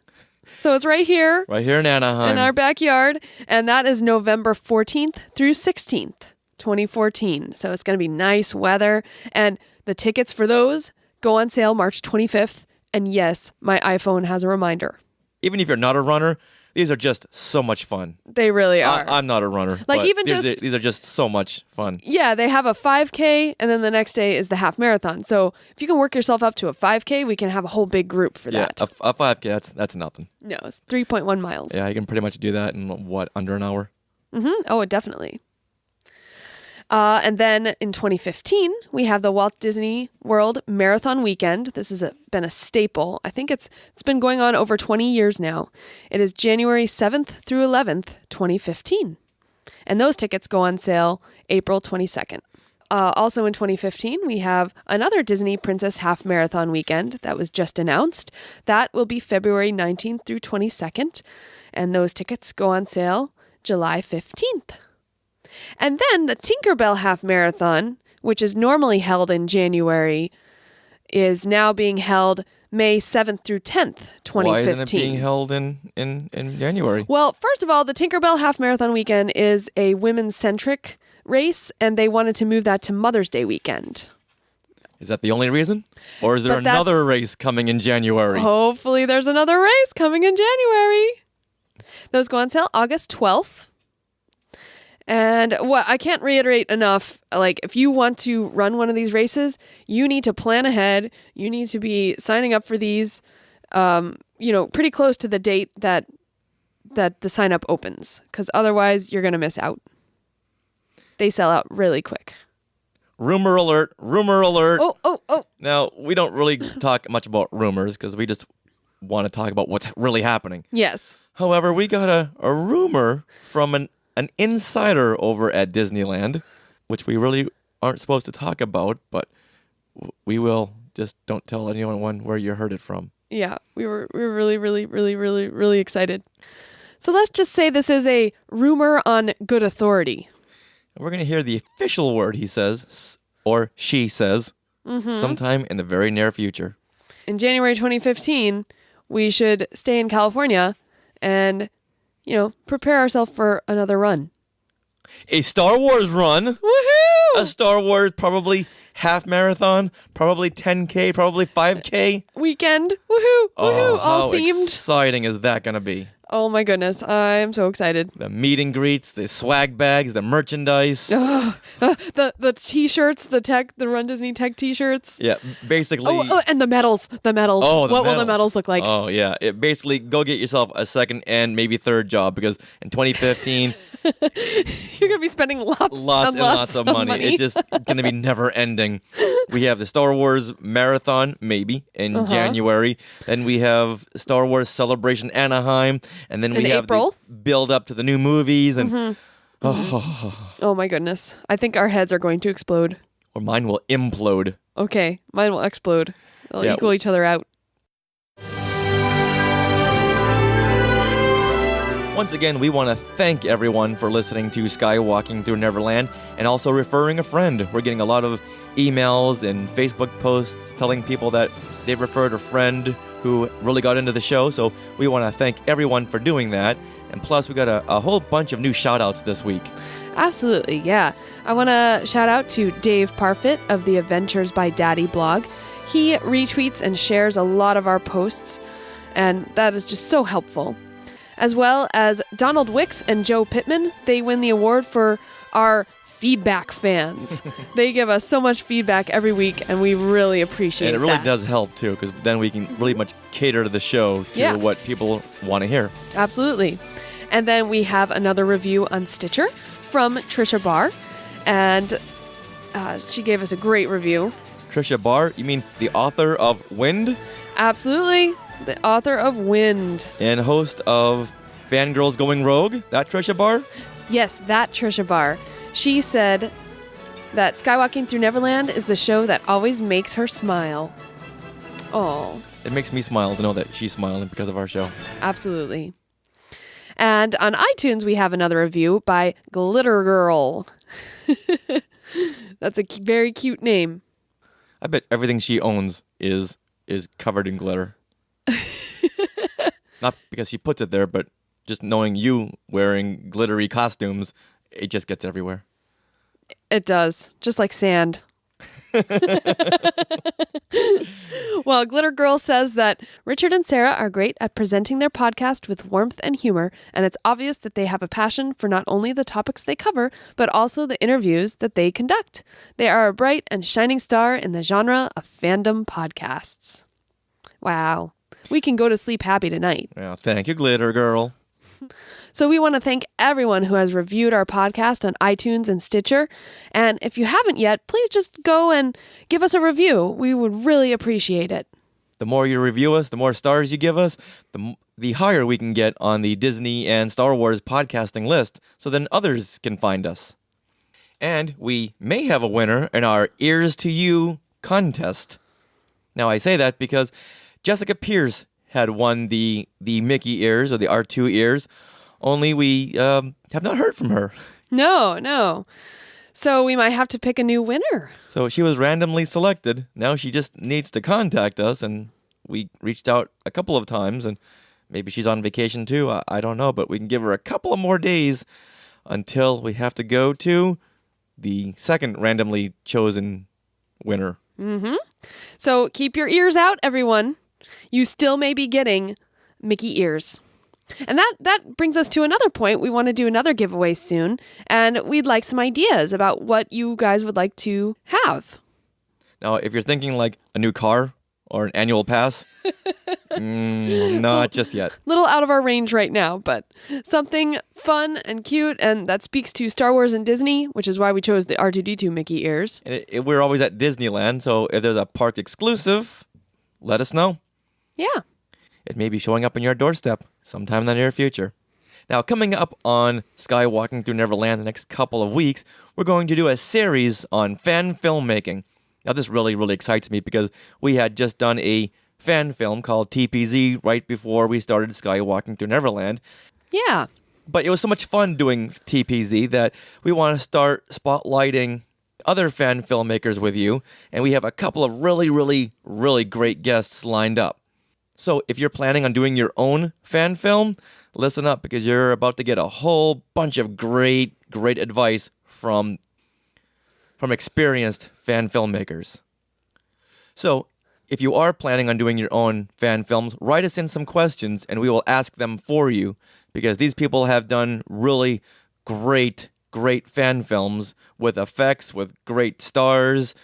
So it's right here.
Right here in Anaheim.
In our backyard. And that is November 14th through 16th, 2014. So it's going to be nice weather. And the tickets for those go on sale March 25th. And yes, my iPhone has a reminder.
Even if you're not a runner, these are just so much fun.
They really are.
I'm not a runner. These are just so much fun.
Yeah, they have a 5K, and then the next day is the half marathon. So if you can work yourself up to a 5K, we can have a whole big group for that.
Yeah, a 5K, that's nothing.
No, it's 3.1 miles.
Yeah, you can pretty much do that in, under an hour?
Mm-hmm. Oh, definitely. And then in 2015, we have the Walt Disney World Marathon Weekend. This has been a staple. I think it's been going on over 20 years now. It is January 7th through 11th, 2015. And those tickets go on sale April 22nd. Also in 2015, we have another Disney Princess Half Marathon Weekend that was just announced. That will be February 19th through 22nd. And those tickets go on sale July 15th. And then the Tinkerbell Half Marathon, which is normally held in January, is now being held May 7th through 10th, 2015.
Why isn't it being held in January?
Well, first of all, the Tinkerbell Half Marathon Weekend is a women-centric race, and they wanted to move that to Mother's Day weekend.
Is that the only reason? Or is there another race coming in January?
Hopefully there's another race coming in January. Those go on sale August 12th. And what I can't reiterate enough, like if you want to run one of these races, you need to plan ahead. You need to be signing up for these, pretty close to the date that the sign up opens, because otherwise you're going to miss out. They sell out really quick.
Rumor alert, rumor alert.
Oh.
Now, we don't really talk much about rumors because we just want to talk about what's really happening.
Yes.
However, we got a rumor from an insider over at Disneyland, which we really aren't supposed to talk about, but we will. Just don't tell anyone where you heard it from.
Yeah, we were really, really, really, really, really excited. So let's just say this is a rumor on good authority.
We're going to hear the official word he says, or she says, sometime in the very near future.
In January 2015, we should stay in California and, prepare ourselves for another run.
A Star Wars run.
Woohoo!
A Star Wars, probably half marathon, probably 10K, probably 5K.
Weekend. Woohoo! Woohoo! All
how
themed.
Exciting is that going to be?
Oh my goodness, I am so excited.
The meet and greets, the swag bags, the merchandise.
The t-shirts, the runDisney tech t-shirts.
Yeah, basically.
Oh, and the medals. The medals.
Oh,
what will the medals look like?
Oh, yeah. Basically, go get yourself a second and maybe third job, because in 2015...
You're going to be spending lots
of money. It's just going to be never ending. We have the Star Wars Marathon, maybe, in January. Then we have Star Wars Celebration Anaheim. And then we have
April.
The build up to the new movies. And
Oh my goodness. I think our heads are going to explode.
Or mine will implode.
Okay, mine will explode. They'll equal each other out.
Once again, we want to thank everyone for listening to Skywalking Through Neverland and also referring a friend. We're getting a lot of emails and Facebook posts telling people that they've referred a friend who really got into the show, so we want to thank everyone for doing that. And plus, we got a whole bunch of new shout-outs this week.
Absolutely, yeah. I want to shout out to Dave Parfit of the Adventures by Daddy blog. He retweets and shares a lot of our posts, and that is just so helpful. As well as Donald Wicks and Joe Pittman. They win the award for our feedback fans. They give us so much feedback every week, and we really appreciate it.
And it really does help, too, because then we can really much cater to the show to what people want to hear.
Absolutely. And then we have another review on Stitcher from Trisha Barr, and she gave us a great review.
Trisha Barr? You mean the author of Wind?
Absolutely. The author of Wind.
And host of Fangirls Going Rogue? That Trisha Barr?
Yes, that Trisha Barr. She said that Skywalking Through Neverland is the show that always makes her smile. Oh.
It makes me smile to know that she's smiling because of our show.
Absolutely. And on iTunes, we have another review by Glitter Girl. That's a very cute name.
I bet everything she owns is covered in glitter. Not because she puts it there, but just knowing you wearing glittery costumes, it just gets everywhere.
It does, just like sand. Well, Glitter Girl says that Richard and Sarah are great at presenting their podcast with warmth and humor, and it's obvious that they have a passion for not only the topics they cover, but also the interviews that they conduct. They are a bright and shining star in the genre of fandom podcasts. Wow. We can go to sleep happy tonight.
Well, thank you, Glitter Girl.
So we want to thank everyone who has reviewed our podcast on iTunes and Stitcher. And if you haven't yet, please just go and give us a review. We would really appreciate it.
The more you review us, the more stars you give us, the higher we can get on the Disney and Star Wars podcasting list, so then others can find us. And we may have a winner in our Ears to You contest. Now, I say that because Jessica Pierce had won the Mickey ears, or the R2 ears, only we have not heard from her.
No. So we might have to pick a new winner.
So she was randomly selected. Now she just needs to contact us, and we reached out a couple of times, and maybe she's on vacation too. I don't know, but we can give her a couple of more days until we have to go to the second randomly chosen winner.
Mm-hmm. So keep your ears out, everyone. You still may be getting Mickey ears. And that brings us to another point. We want to do another giveaway soon, and we'd like some ideas about what you guys would like to have.
Now, if you're thinking like a new car or an annual pass, not just yet.
Little out of our range right now, but something fun and cute, and that speaks to Star Wars and Disney, which is why we chose the R2-D2 Mickey ears.
And we're always at Disneyland, so if there's a park exclusive, let us know.
Yeah.
It may be showing up in your doorstep sometime in the near future. Now, coming up on Skywalking Through Neverland the next couple of weeks, we're going to do a series on fan filmmaking. Now, this really, really excites me because we had just done a fan film called TPZ right before we started Skywalking Through Neverland.
Yeah.
But it was so much fun doing TPZ that we want to start spotlighting other fan filmmakers with you, and we have a couple of really, really, really great guests lined up. So if you're planning on doing your own fan film, listen up, because you're about to get a whole bunch of great advice from experienced fan filmmakers. So if you are planning on doing your own fan films, write us in some questions and we will ask them for you, because these people have done really great fan films with effects, with great stars,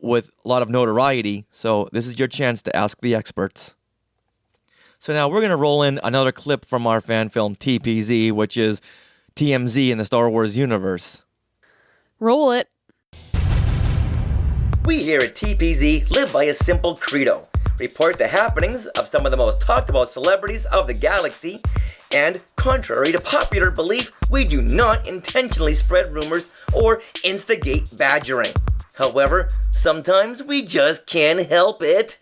with a lot of notoriety. So this is your chance to ask the experts. So now we're going to roll in another clip from our fan film TPZ, which is TMZ in the Star Wars universe.
Roll it.
We here at TPZ live by a simple credo. Report the happenings of some of the most talked about celebrities of the galaxy, and contrary to popular belief, we do not intentionally spread rumors or instigate badgering. However, sometimes we just can't help it.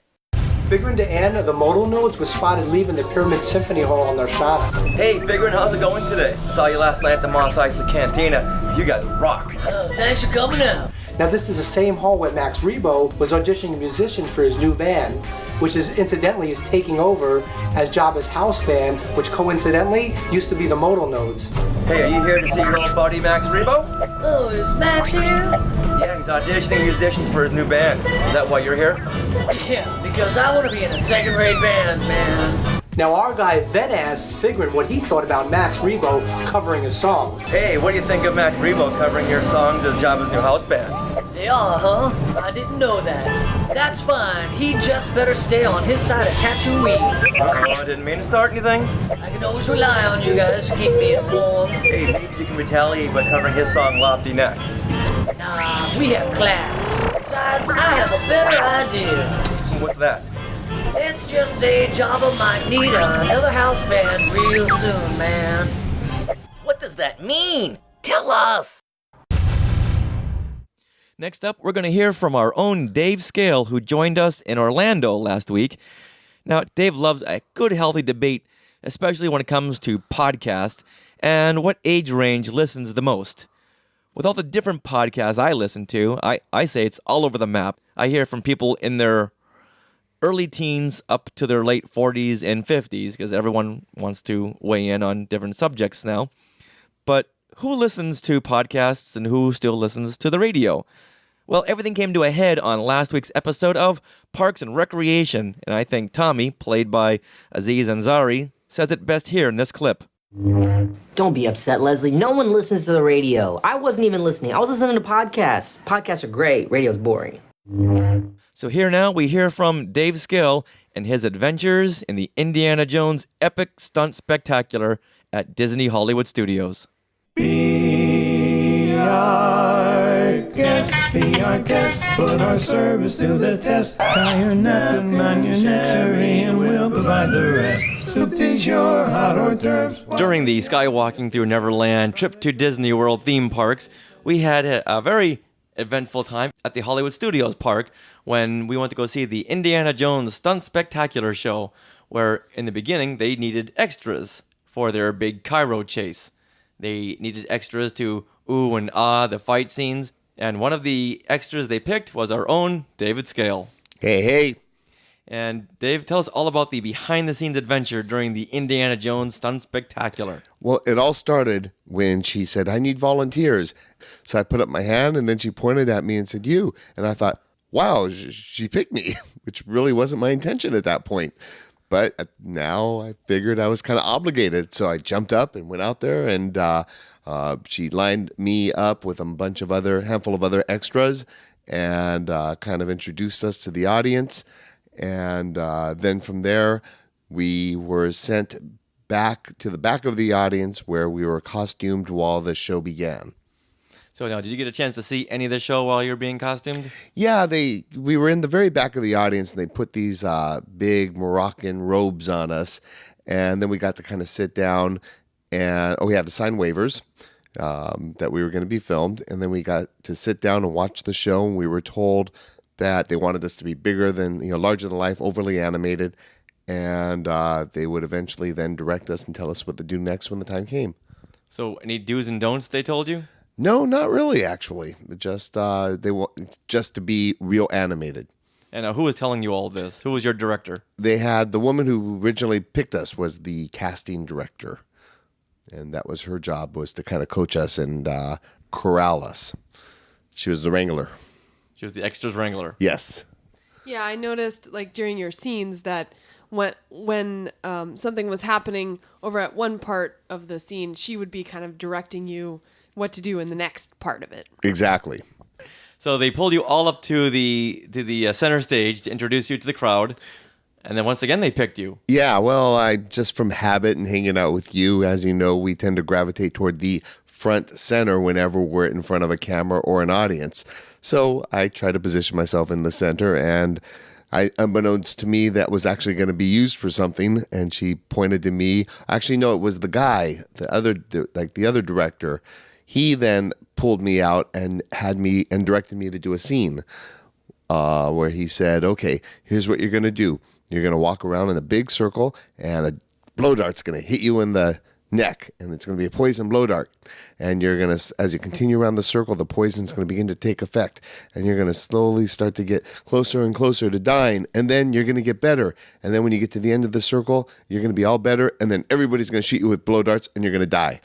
Figrin and the modal nodes was spotted leaving the Pyramid Symphony Hall on their shot.
Hey, Figrin, how's it going today? Saw you last night at the Mos Eisley Cantina. You guys rock.
Thanks for coming out. Now, this is the same hall where Max Rebo was auditioning musicians for his new band, which is incidentally is taking over as Jabba's house band, which coincidentally used to be the modal nodes.
Hey, are you here to see your old buddy Max Rebo?
Oh, is Max here?
Yeah, he's auditioning musicians for his new band. Is that why you're here?
Yeah, because I want to be in a second-rate band, man. Now, our guy then asked Figrin what he thought about Max Rebo covering a song.
Hey, what do you think of Max Rebo covering your songs as Jabba's new house band?
They are, huh? I didn't know that. That's fine. He just better stay on his side of Tatooine.
I didn't mean to start anything.
I can always rely on you guys to keep me informed.
Hey, maybe you can retaliate by covering his song Lofty Neck.
Nah, we have class. Besides, I have a better idea.
What's that?
Let's just say Jabba might need another house band real soon, man.
What does that mean? Tell us!
Next up, we're going to hear from our own Dave Skale, who joined us in Orlando last week. Now, Dave loves a good, healthy debate, especially when it comes to podcasts and what age range listens the most. With all the different podcasts I listen to, I say it's all over the map. I hear from people in their early teens up to their late 40s and 50s, because everyone wants to weigh in on different subjects now. But who listens to podcasts and who still listens to the radio? Well, everything came to a head on last week's episode of Parks and Recreation, and I think Tommy, played by Aziz Ansari, says it best here in this clip.
Don't be upset, Leslie. No one listens to the radio. I wasn't even listening. I was listening to podcasts. Podcasts are great. Radio's boring.
So here now we hear from Dave Skale and his adventures in the Indiana Jones epic stunt spectacular at Disney Hollywood Studios.
Be our guest, put our service to the test. Tie your napkin, mind your necessary, and we'll provide the rest. So dish your hot hors d'oeuvres.
During the Skywalking Through Neverland trip to Disney World theme parks, we had a very eventful time at the Hollywood Studios park when we went to go see the Indiana Jones Stunt Spectacular show, where in the beginning they needed extras for their big Cairo chase. They needed extras to ooh and ah the fight scenes, and one of the extras they picked was our own David Skale.
Hey.
And Dave, tell us all about the behind-the-scenes adventure during the Indiana Jones Stunt Spectacular.
Well, it all started when she said, I need volunteers. So I put up my hand, and then she pointed at me and said, you. And I thought, wow, she picked me, which really wasn't my intention at that point. But now I figured I was kind of obligated. So I jumped up and went out there, and she lined me up with a handful of other extras and kind of introduced us to the audience. And then from there, we were sent back to the back of the audience where we were costumed while the show began.
So now, did you get a chance to see any of the show while you were being costumed?
Yeah, we were in the very back of the audience, and they put these big Moroccan robes on us. And then we got to kind of sit down, and we had to sign waivers that we were going to be filmed. And then we got to sit down and watch the show, and we were told that they wanted us to be bigger than, larger than life, overly animated, and they would eventually then direct us and tell us what to do next when the time came.
So any do's and don'ts they told you?
No, not really, actually. Just they want just to be real animated.
And who was telling you all this? Who was your director?
They had the woman who originally picked us was the casting director, and that was her job, was to kind of coach us and corral us. She was the wrangler.
She was the extras wrangler.
Yes.
Yeah, I noticed during your scenes that when something was happening over at one part of the scene, she would be kind of directing you what to do in the next part of it.
Exactly.
So they pulled you all up to the center stage to introduce you to the crowd, and then once again they picked you.
Yeah, well, I just from habit and hanging out with you, as you know, we tend to gravitate toward the front center whenever we're in front of a camera or an audience. So I try to position myself in the center, and unbeknownst to me, that was actually going to be used for something. And she pointed to me. Actually, no, it was the guy, the other director. He then pulled me out and directed me to do a scene where he said, "Okay, here's what you're going to do. You're going to walk around in a big circle, and a blow dart's going to hit you in the neck, and it's going to be a poison blow dart. And you're going to, as you continue around the circle, the poison's going to begin to take effect, and you're going to slowly start to get closer and closer to dying, and then you're going to get better. And then when you get to the end of the circle, you're going to be all better, and then everybody's going to shoot you with blow darts, and you're going to die."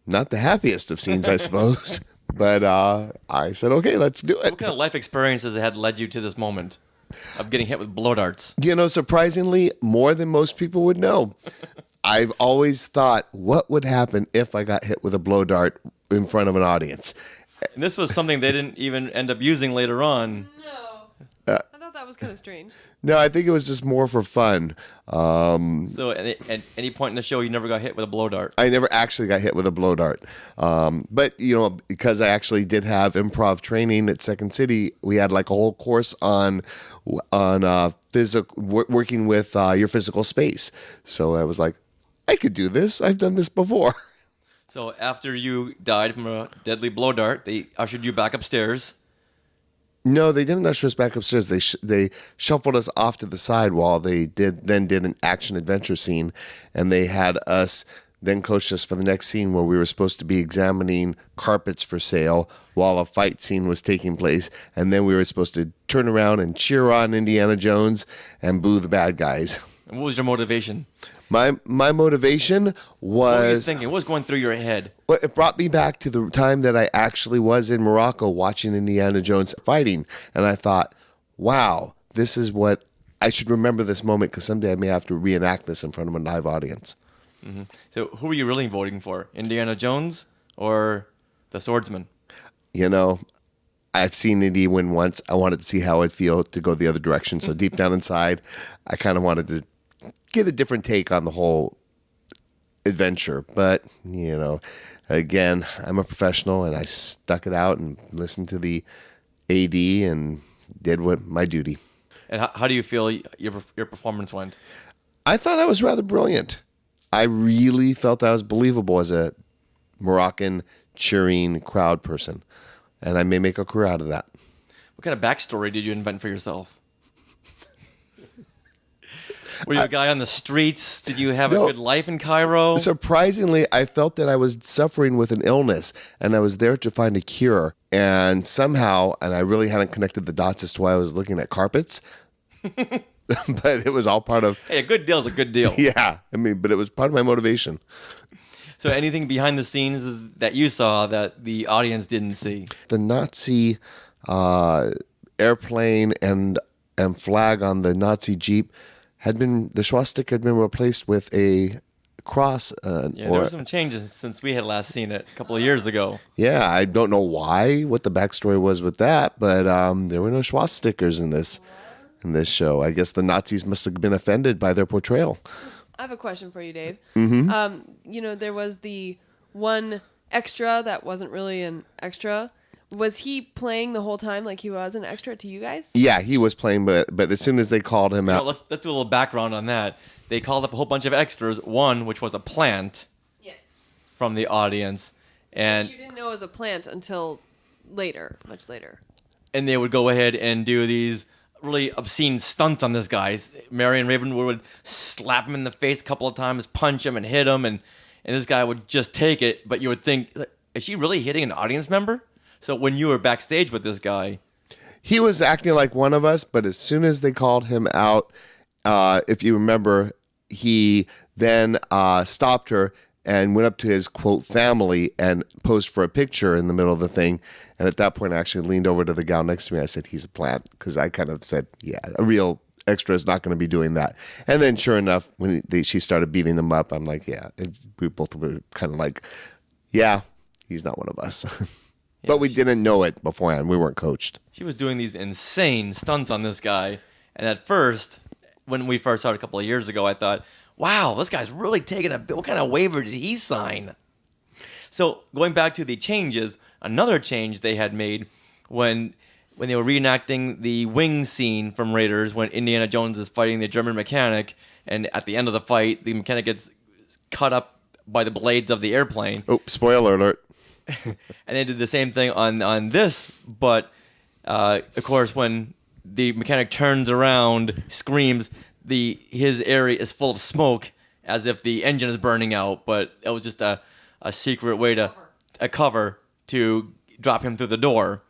Not the happiest of scenes, I suppose, but I said, okay, let's do it.
What kind of life experiences had led you to this moment of getting hit with blow darts?
Surprisingly, more than most people would know. I've always thought, what would happen if I got hit with a blow dart in front of an audience?
And this was something they didn't even end up using later on.
No. I thought that was kind of strange.
No, I think it was just more for fun.
So at any point in the show, you never got hit with a blow dart?
I never actually got hit with a blow dart. But, because I actually did have improv training at Second City, we had like a whole course on working with your physical space. So I was like, I could do this. I've done this before.
So after you died from a deadly blow dart, they ushered you back upstairs.
No, they didn't usher us back upstairs. They shuffled us off to the side while they did an action adventure scene, and they had us then coached us for the next scene where we were supposed to be examining carpets for sale while a fight scene was taking place, and then we were supposed to turn around and cheer on Indiana Jones and boo the bad guys.
And what was your motivation?
My motivation was...
What were you thinking? What was going through your head?
Well, it brought me back to the time that I actually was in Morocco watching Indiana Jones fighting. And I thought, wow, this is what... I should remember this moment because someday I may have to reenact this in front of a live audience.
Mm-hmm. So who were you really voting for? Indiana Jones or the swordsman?
I've seen Indy win once. I wanted to see how it'd feel to go the other direction. So deep down inside, I kind of wanted to get a different take on the whole adventure. But, again, I'm a professional, and I stuck it out and listened to the AD and did my duty.
And how do you feel your performance went?
I thought I was rather brilliant. I really felt I was believable as a Moroccan cheering crowd person, and I may make a career out of that.
What kind of backstory did you invent for yourself? Were you a guy on the streets? Did you have a good life in Cairo?
Surprisingly, I felt that I was suffering with an illness, and I was there to find a cure. And somehow, and I really hadn't connected the dots as to why I was looking at carpets, but it was all part of...
Hey, a good deal is a good deal.
Yeah, but it was part of my motivation.
So anything behind the scenes that you saw that the audience didn't see?
The Nazi airplane and flag on the Nazi Jeep the swastika had been replaced with a cross.
There were some changes since we had last seen it a couple of years ago.
Yeah, I don't know what the backstory was with that, but there were no swastikas in this show. I guess the Nazis must have been offended by their portrayal.
I have a question for you, Dave.
Mm-hmm.
There was the one extra that wasn't really an extra. Was he playing the whole time like he was an extra to you guys?
Yeah, he was playing, but as soon as they called him out...
Let's do a little background on that. They called up a whole bunch of extras, one which was a plant from the audience. And
which you didn't know was a plant until later, much later.
And they would go ahead and do these really obscene stunts on this guy. Marion Ravenwood would slap him in the face a couple of times, punch him and hit him, and this guy would just take it, but you would think, is she really hitting an audience member? So when you were backstage with this guy...
He was acting like one of us, but as soon as they called him out, if you remember, he then stopped her and went up to his, quote, family and posed for a picture in the middle of the thing. And at that point, I actually leaned over to the gal next to me. I said, he's a plant, because I kind of said, yeah, a real extra is not going to be doing that. And then sure enough, when she started beating them up, I'm like, yeah. And we both were kind of like, yeah, he's not one of us. But we didn't know it beforehand. We weren't coached.
She was doing these insane stunts on this guy. And at first, when we first started a couple of years ago, I thought, wow, this guy's really taking what kind of waiver did he sign? So going back to the changes, another change they had made when they were reenacting the wing scene from Raiders when Indiana Jones is fighting the German mechanic. And at the end of the fight, the mechanic gets cut up by the blades of the airplane.
Oh, spoiler alert.
And they did the same thing on this, but of course when the mechanic turns around, screams, his area is full of smoke as if the engine is burning out, but it was just a secret way a cover to drop him through the door,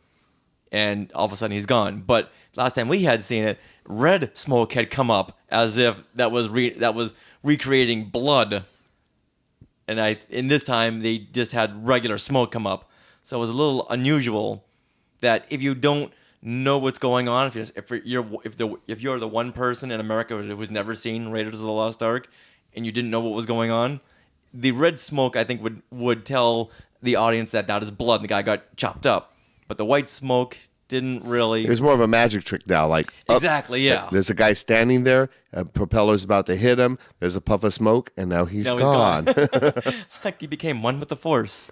and all of a sudden he's gone. But last time we had seen it, red smoke had come up as if that was recreating blood. And in this time, they just had regular smoke come up. So it was a little unusual that if you don't know what's going on, if you're the one person in America who's never seen Raiders of the Lost Ark, and you didn't know what was going on, the red smoke I think would tell the audience that is blood. And the guy got chopped up, but the white smoke didn't really.
It was more of a magic trick now, like
exactly, yeah.
There's a guy standing there, a propeller's about to hit him. There's a puff of smoke, and now he's gone.
Like he became one with the Force.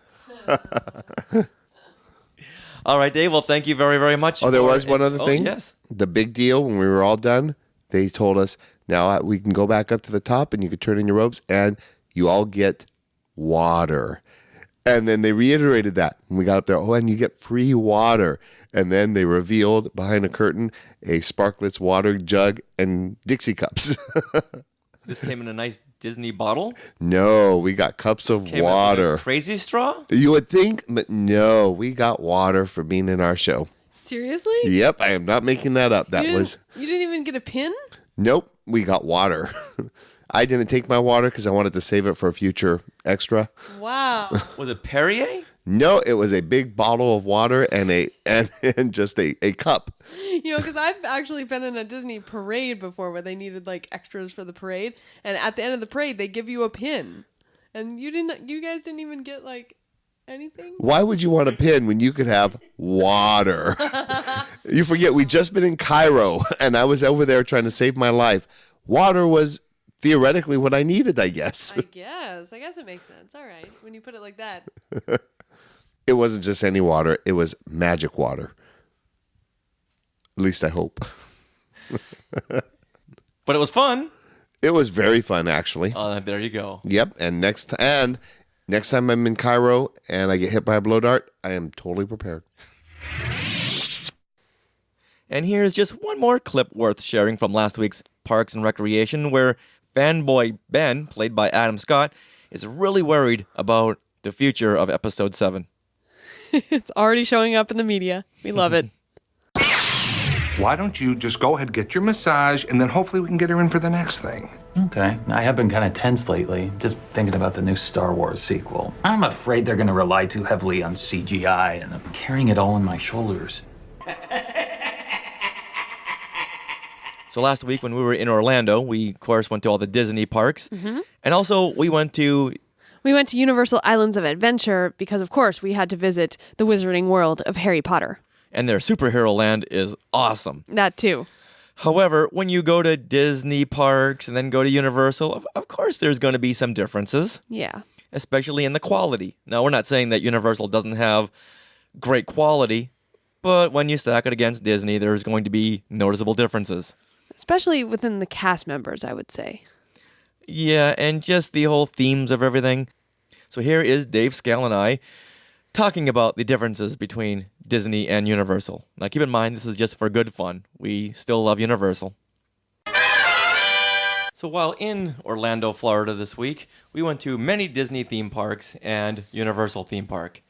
All right, Dave. Well, thank you very, very much.
Oh, there was one other thing.
Yes.
The big deal when we were all done, they told us now we can go back up to the top, and you can turn in your robes, and you all get water. And then they reiterated that when we got up there. Oh, and you get free water. And then they revealed behind a curtain a Sparkletts water jug and Dixie cups.
This came in a nice Disney bottle?
No, we got cups of water.
Crazy straw?
You would think, but no, we got water for being in our show.
Seriously?
Yep, I am not making that up.
You didn't even get a pin?
Nope, we got water. I didn't take my water because I wanted to save it for a future extra.
Wow.
Was it Perrier?
No, it was a big bottle of water and just a cup.
Because I've actually been in a Disney parade before where they needed like extras for the parade, and at the end of the parade they give you a pin, and you guys didn't even get like anything.
Why would you want a pin when you could have water? You forget we just been in Cairo, and I was over there trying to save my life. Water was theoretically what I needed, I guess.
I guess it makes sense. All right, when you put it like that.
It wasn't just any water. It was magic water. At least I hope.
But it was fun.
It was very fun, actually.
Oh, there you go.
Yep. And next time I'm in Cairo and I get hit by a blow dart, I am totally prepared.
And here's just one more clip worth sharing from last week's Parks and Recreation, where fanboy Ben, played by Adam Scott, is really worried about the future of Episode 7.
It's already showing up in the media. We love it.
Why don't you just go ahead, get your massage, and then hopefully we can get her in for the next thing.
Okay. I have been kind of tense lately, just thinking about the new Star Wars sequel. I'm afraid they're going to rely too heavily on CGI, and I'm carrying it all on my shoulders.
So last week when we were in Orlando, we, of course, went to all the Disney parks. Mm-hmm. And also we went to
Universal Islands of Adventure because, of course, we had to visit the Wizarding World of Harry Potter.
And their superhero land is awesome.
That too.
However, when you go to Disney parks and then go to Universal, of course there's going to be some differences.
Yeah.
Especially in the quality. Now, we're not saying that Universal doesn't have great quality, but when you stack it against Disney, there's going to be noticeable differences.
Especially within the cast members, I would say.
Yeah, and just the whole themes of everything. So here is Dave Skale and I talking about the differences between Disney and Universal. Now, keep in mind, this is just for good fun. We still love Universal. So while in Orlando, Florida this week, we went to many Disney theme parks and Universal theme park.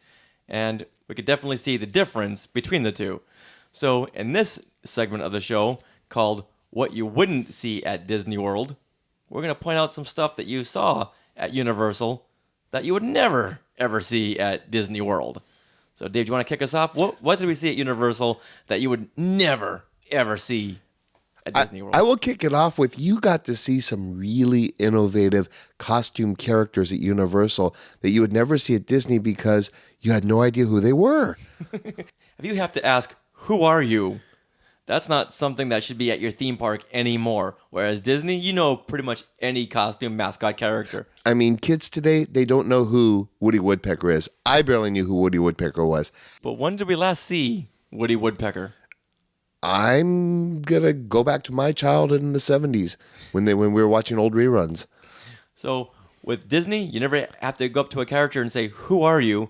And we could definitely see the difference between the two. So in this segment of the show, called What You Wouldn't See at Disney World, we're going to point out some stuff that you saw at Universal that you would never, ever see at Disney World. So, Dave, do you want to kick us off? What did we see at Universal that you would never, ever see at Disney World?
I will kick it off with, you got to see some really innovative costume characters at Universal that you would never see at Disney because you had no idea who they were.
If you have to ask, who are you? That's not something that should be at your theme park anymore. Whereas Disney, you know pretty much any costume mascot character.
I mean, kids today, they don't know who Woody Woodpecker is. I barely knew who Woody Woodpecker was.
But when did we last see Woody Woodpecker?
I'm going to go back to my childhood in the 70s when we were watching old reruns.
So with Disney, you never have to go up to a character and say, who are you?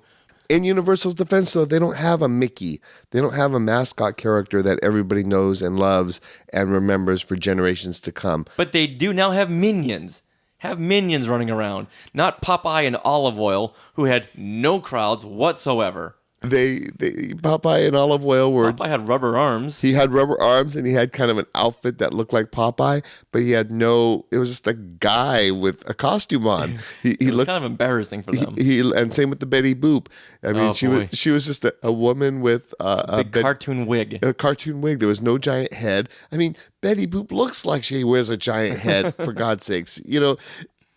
In Universal's defense, though, they don't have a Mickey. They don't have a mascot character that everybody knows and loves and remembers for generations to come.
But they do now have minions. Have minions running around. Not Popeye and Olive Oyl, who had no crowds whatsoever.
Popeye and Olive Oyl were...
Popeye had rubber arms.
He had rubber arms, and he had kind of an outfit that looked like Popeye, but he had no... It was just a guy with a costume on.
It was kind of embarrassing for them.
And same with the Betty Boop. I mean, she was just a woman with a
big cartoon wig.
A cartoon wig. There was no giant head. I mean, Betty Boop looks like she wears a giant head, for God's sakes. You know,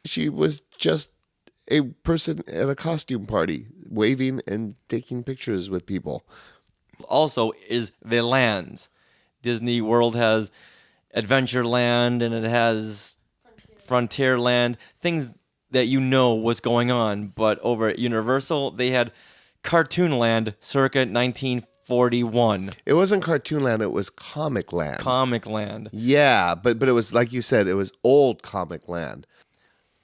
she was just a person at a costume party, waving and taking pictures with people.
Also is the lands. Disney World has Adventureland and it has Frontierland, things that you know what's going on. But over at Universal, they had Cartoonland circa 1941.
It wasn't Cartoonland, it was Comic Land.
Comic Land.
Yeah, but it was, like you said, it was old Comic Land.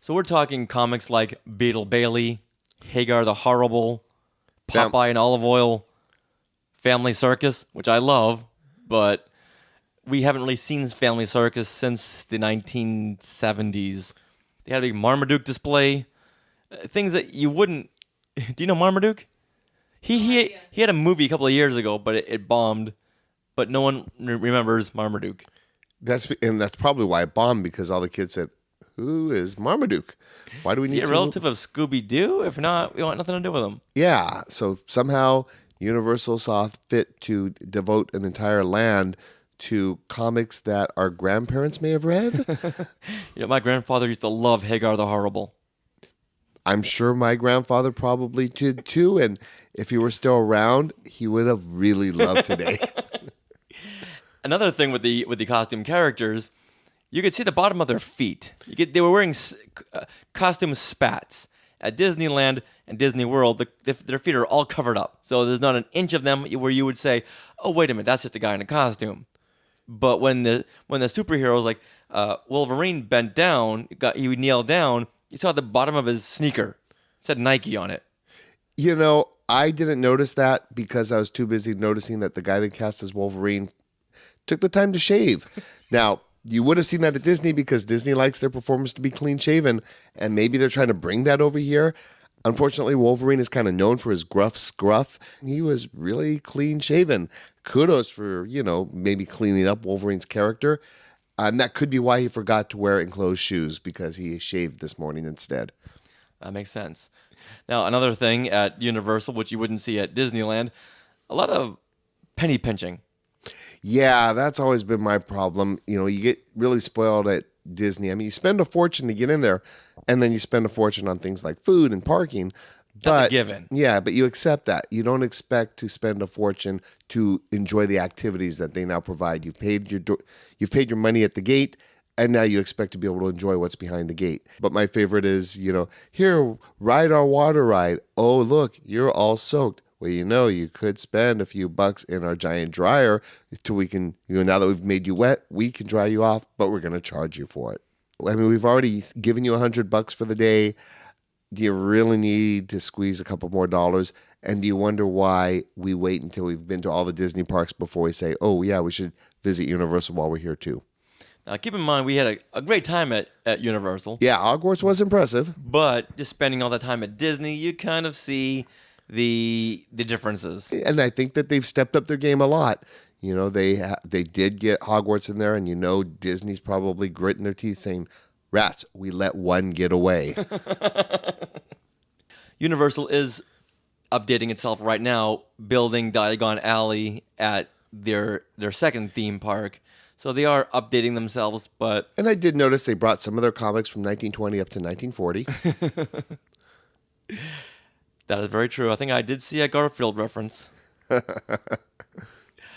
So we're talking comics like Beetle Bailey, Hagar the Horrible, Popeye and Olive Oyl, Family Circus, which I love, but we haven't really seen Family Circus since the 1970s. They had a Marmaduke display, things that you wouldn't... Do you know Marmaduke? He had a movie a couple of years ago, but it bombed, but no one remembers Marmaduke.
That's probably why it bombed, because all the kids said, who is Marmaduke? Why do we need
a relative of Scooby-Doo? If not, we want nothing to do with him.
Yeah, so somehow Universal saw fit to devote an entire land to comics that our grandparents may have read.
My grandfather used to love Hagar the Horrible.
I'm sure my grandfather probably did too, and if he were still around, he would have really loved today.
Another thing with the costume characters You could see the bottom of their feet. They were wearing costume spats. At Disneyland and Disney World, their feet are all covered up. So there's not an inch of them where you would say, oh, wait a minute, that's just a guy in a costume. But when the superheroes like Wolverine bent down, he would kneel down, you saw the bottom of his sneaker. It said Nike on it.
You know, I didn't notice that because I was too busy noticing that the guy that cast as Wolverine took the time to shave. Now, you would have seen that at Disney because Disney likes their performers to be clean shaven, and maybe they're trying to bring that over here. Unfortunately, Wolverine is kind of known for his gruff scruff. He was really clean shaven. Kudos for, maybe cleaning up Wolverine's character. And that could be why he forgot to wear enclosed shoes, because he shaved this morning instead.
That makes sense. Now, another thing at Universal, which you wouldn't see at Disneyland, a lot of penny pinching.
Yeah, that's always been my problem. You get really spoiled at Disney. I mean, you spend a fortune to get in there, and then you spend a fortune on things like food and parking.
That's a given.
Yeah, but you accept that. You don't expect to spend a fortune to enjoy the activities that they now provide. You've paid your money at the gate, and now you expect to be able to enjoy what's behind the gate. But my favorite is, here, ride our water ride. Oh, look, you're all soaked. Well, you could spend a few bucks in our giant dryer till we can, now that we've made you wet, we can dry you off, but we're going to charge you for it. I mean, we've already given you $100 for the day. Do you really need to squeeze a couple more dollars? And do you wonder why we wait until we've been to all the Disney parks before we say, oh, yeah, we should visit Universal while we're here too?
Now, keep in mind, we had a great time at Universal.
Yeah, Hogwarts was impressive.
But just spending all that time at Disney, you kind of see the differences.
And I think that they've stepped up their game a lot. They did get Hogwarts in there, and Disney's probably gritting their teeth saying, rats, we let one get away.
Universal is updating itself right now, building Diagon Alley at their second theme park. So they are updating themselves, but...
And I did notice they brought some of their comics from 1920 up to 1940.
That is very true. I think I did see a Garfield reference.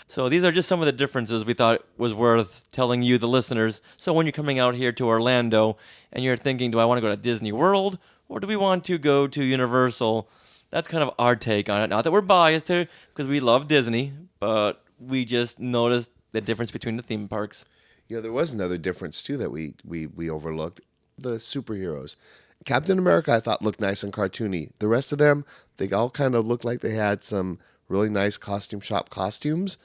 So these are just some of the differences we thought was worth telling you, the listeners. So when you're coming out here to Orlando and you're thinking, do I want to go to Disney World or do we want to go to Universal? That's kind of our take on it. Not that we're biased here, because we love Disney, but we just noticed the difference between the theme parks.
Yeah, there was another difference too that we overlooked. The superheroes. Captain America, I thought, looked nice and cartoony. The rest of them, they all kind of looked like they had some really nice costume shop costumes,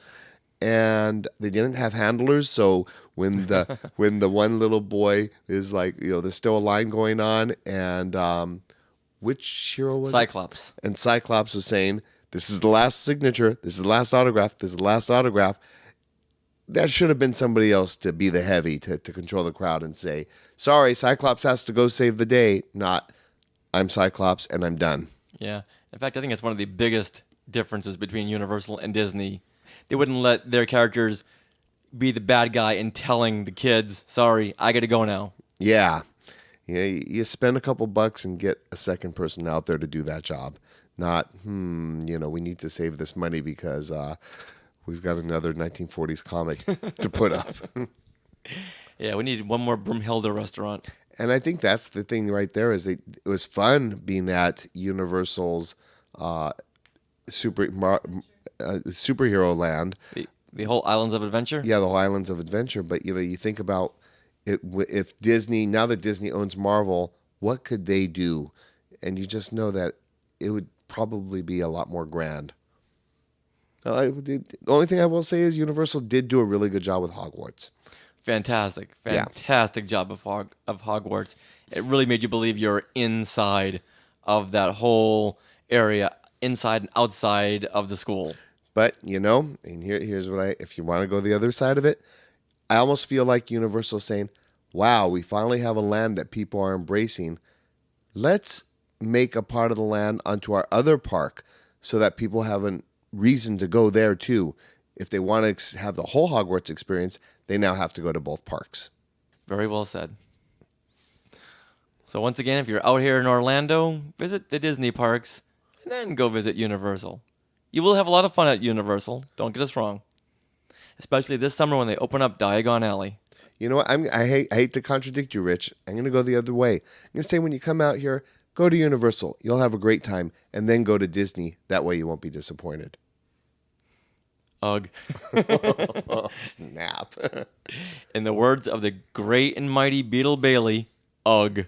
and they didn't have handlers. So when the one little boy is like, there's still a line going on, and which hero was
Cyclops.
it? And Cyclops was saying, "This is the last signature. This is the last autograph. This is the last autograph." That should have been somebody else to be the heavy, to control the crowd and say, sorry, Cyclops has to go save the day, not I'm Cyclops and I'm done.
Yeah. In fact, I think it's one of the biggest differences between Universal and Disney. They wouldn't let their characters be the bad guy in telling the kids, sorry, I got to go now.
Yeah. You spend a couple bucks and get a second person out there to do that job. Not, we need to save this money because we've got another 1940s comic to put up.
Yeah, we need one more Broomhilda restaurant.
And I think that's the thing right there is it was fun being at Universal's superhero land.
The whole Islands of Adventure?
Yeah, the whole Islands of Adventure. But, you think about it, if Disney, now that Disney owns Marvel, what could they do? And you just know that it would probably be a lot more grand. The only thing I will say is Universal did do a really good job with Hogwarts.
Fantastic job of Hogwarts. It really made you believe you're inside of that whole area, inside and outside of the school.
But, and here's what if you want to go the other side of it, I almost feel like Universal saying, wow, we finally have a land that people are embracing. Let's make a part of the land onto our other park so that people have a reason to go there too. If they want to have the whole Hogwarts experience, they now have to go to both parks.
Very well said. So once again, if you're out here in Orlando, visit the Disney parks and then go visit Universal. You will have a lot of fun at Universal, don't get us wrong. Especially this summer when they open up Diagon Alley.
You know what? I hate to contradict you, Rich. I'm going to go the other way. I'm going to say when you come out here, go to Universal. You'll have a great time. And then go to Disney. That way you won't be disappointed.
Ugh.
Oh, snap.
In the words of the great and mighty Beetle Bailey, ugh.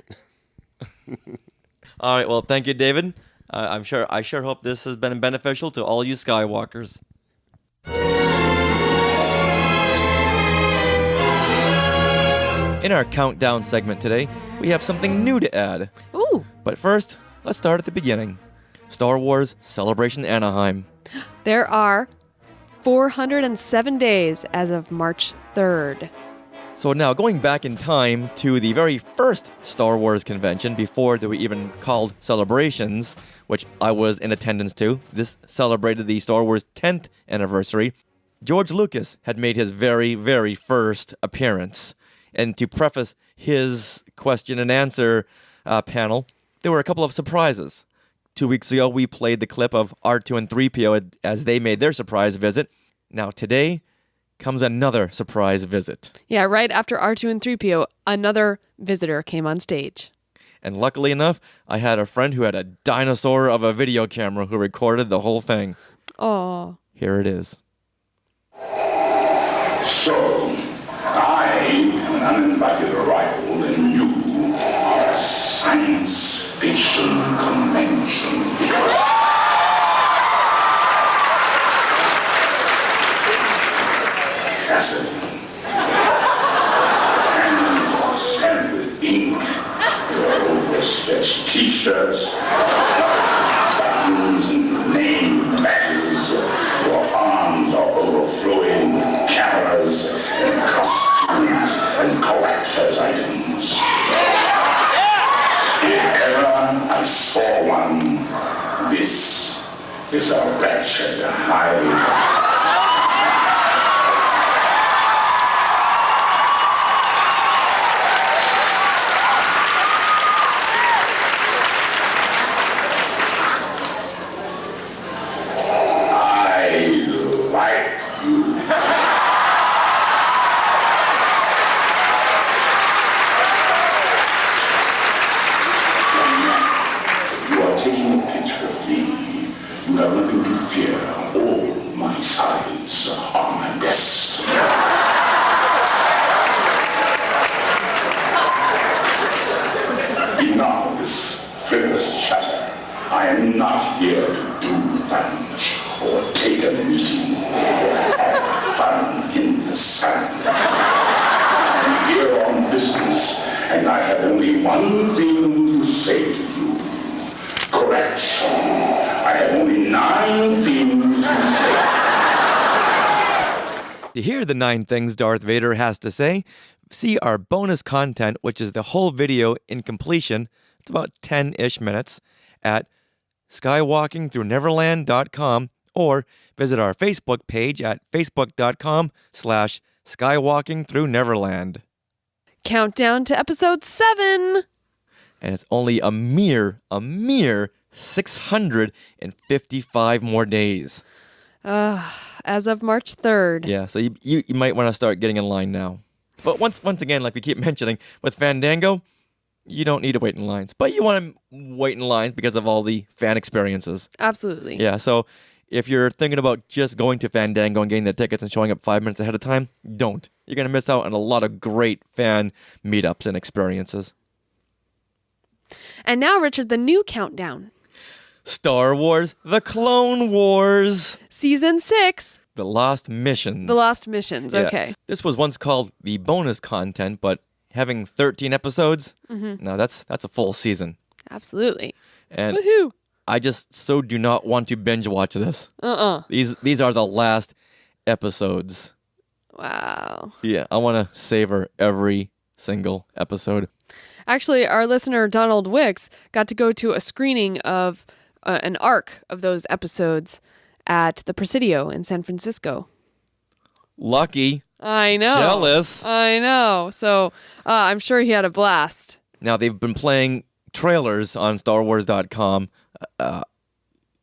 All right, well, thank you, David. I sure hope this has been beneficial to all you Skywalkers. In our countdown segment today, we have something new to add.
Ooh.
But first, let's start at the beginning. Star Wars Celebration Anaheim.
There are 407 days as of March 3rd.
So now, going back in time to the very first Star Wars convention, before they were even called Celebrations, which I was in attendance to, this celebrated the Star Wars 10th anniversary, George Lucas had made his very, very first appearance. And to preface his question and answer panel, there were a couple of surprises. 2 weeks ago, we played the clip of R2 and 3PO as they made their surprise visit. Now today comes another surprise visit.
Yeah, right after R2 and 3PO, another visitor came on stage.
And luckily enough, I had a friend who had a dinosaur of a video camera who recorded the whole thing.
Oh.
Here it is.
So, I am an uninvited arrival, and you are a science fiction convention. Fascinating. Hands are stamped with ink. Your overstretched t-shirts, buttons and name badges. Your arms are overflowing cameras and costumes and collector's items. If ever I saw one, this is a wretched hive. Taking a picture of me, you have nothing to fear. All my sides are my best. Enough of this frivolous chatter. I am not here to do lunch or take a meeting or have fun in the sun. I'm here on business, and I have only one thing to say to you. Correction. I have only 9 things to say.
To hear the 9 things Darth Vader has to say, see our bonus content, which is the whole video in completion. It's about 10-ish minutes at skywalkingthrough.neverland.com or visit our Facebook page at facebook.com/skywalkingthrough.neverland.
Countdown to episode 7.
And it's only a mere 655 more days.
As of March 3rd.
Yeah, so you might want to start getting in line now. But once again, like we keep mentioning, with Fandango, you don't need to wait in lines. But you want to wait in lines because of all the fan experiences.
Absolutely.
Yeah, so if you're thinking about just going to Fandango and getting the tickets and showing up 5 minutes ahead of time, don't. You're going to miss out on a lot of great fan meetups and experiences.
And now, Richard, the new countdown.
Star Wars, The Clone Wars.
Season 6.
The Lost Missions.
The Lost Missions,
Yeah.
okay.
This was once called the bonus content, but having 13 episodes, now that's a full season.
Absolutely.
And
Woohoo!
I just so do not want to binge watch this.
Uh-uh.
These are the last episodes.
Wow.
Yeah, I want to savor every single episode.
Actually, our listener, Donald Wicks, got to go to a screening of an arc of those episodes at the Presidio in San Francisco.
Lucky.
I know.
Jealous.
I know. So I'm sure he had a blast.
Now, they've been playing trailers on StarWars.com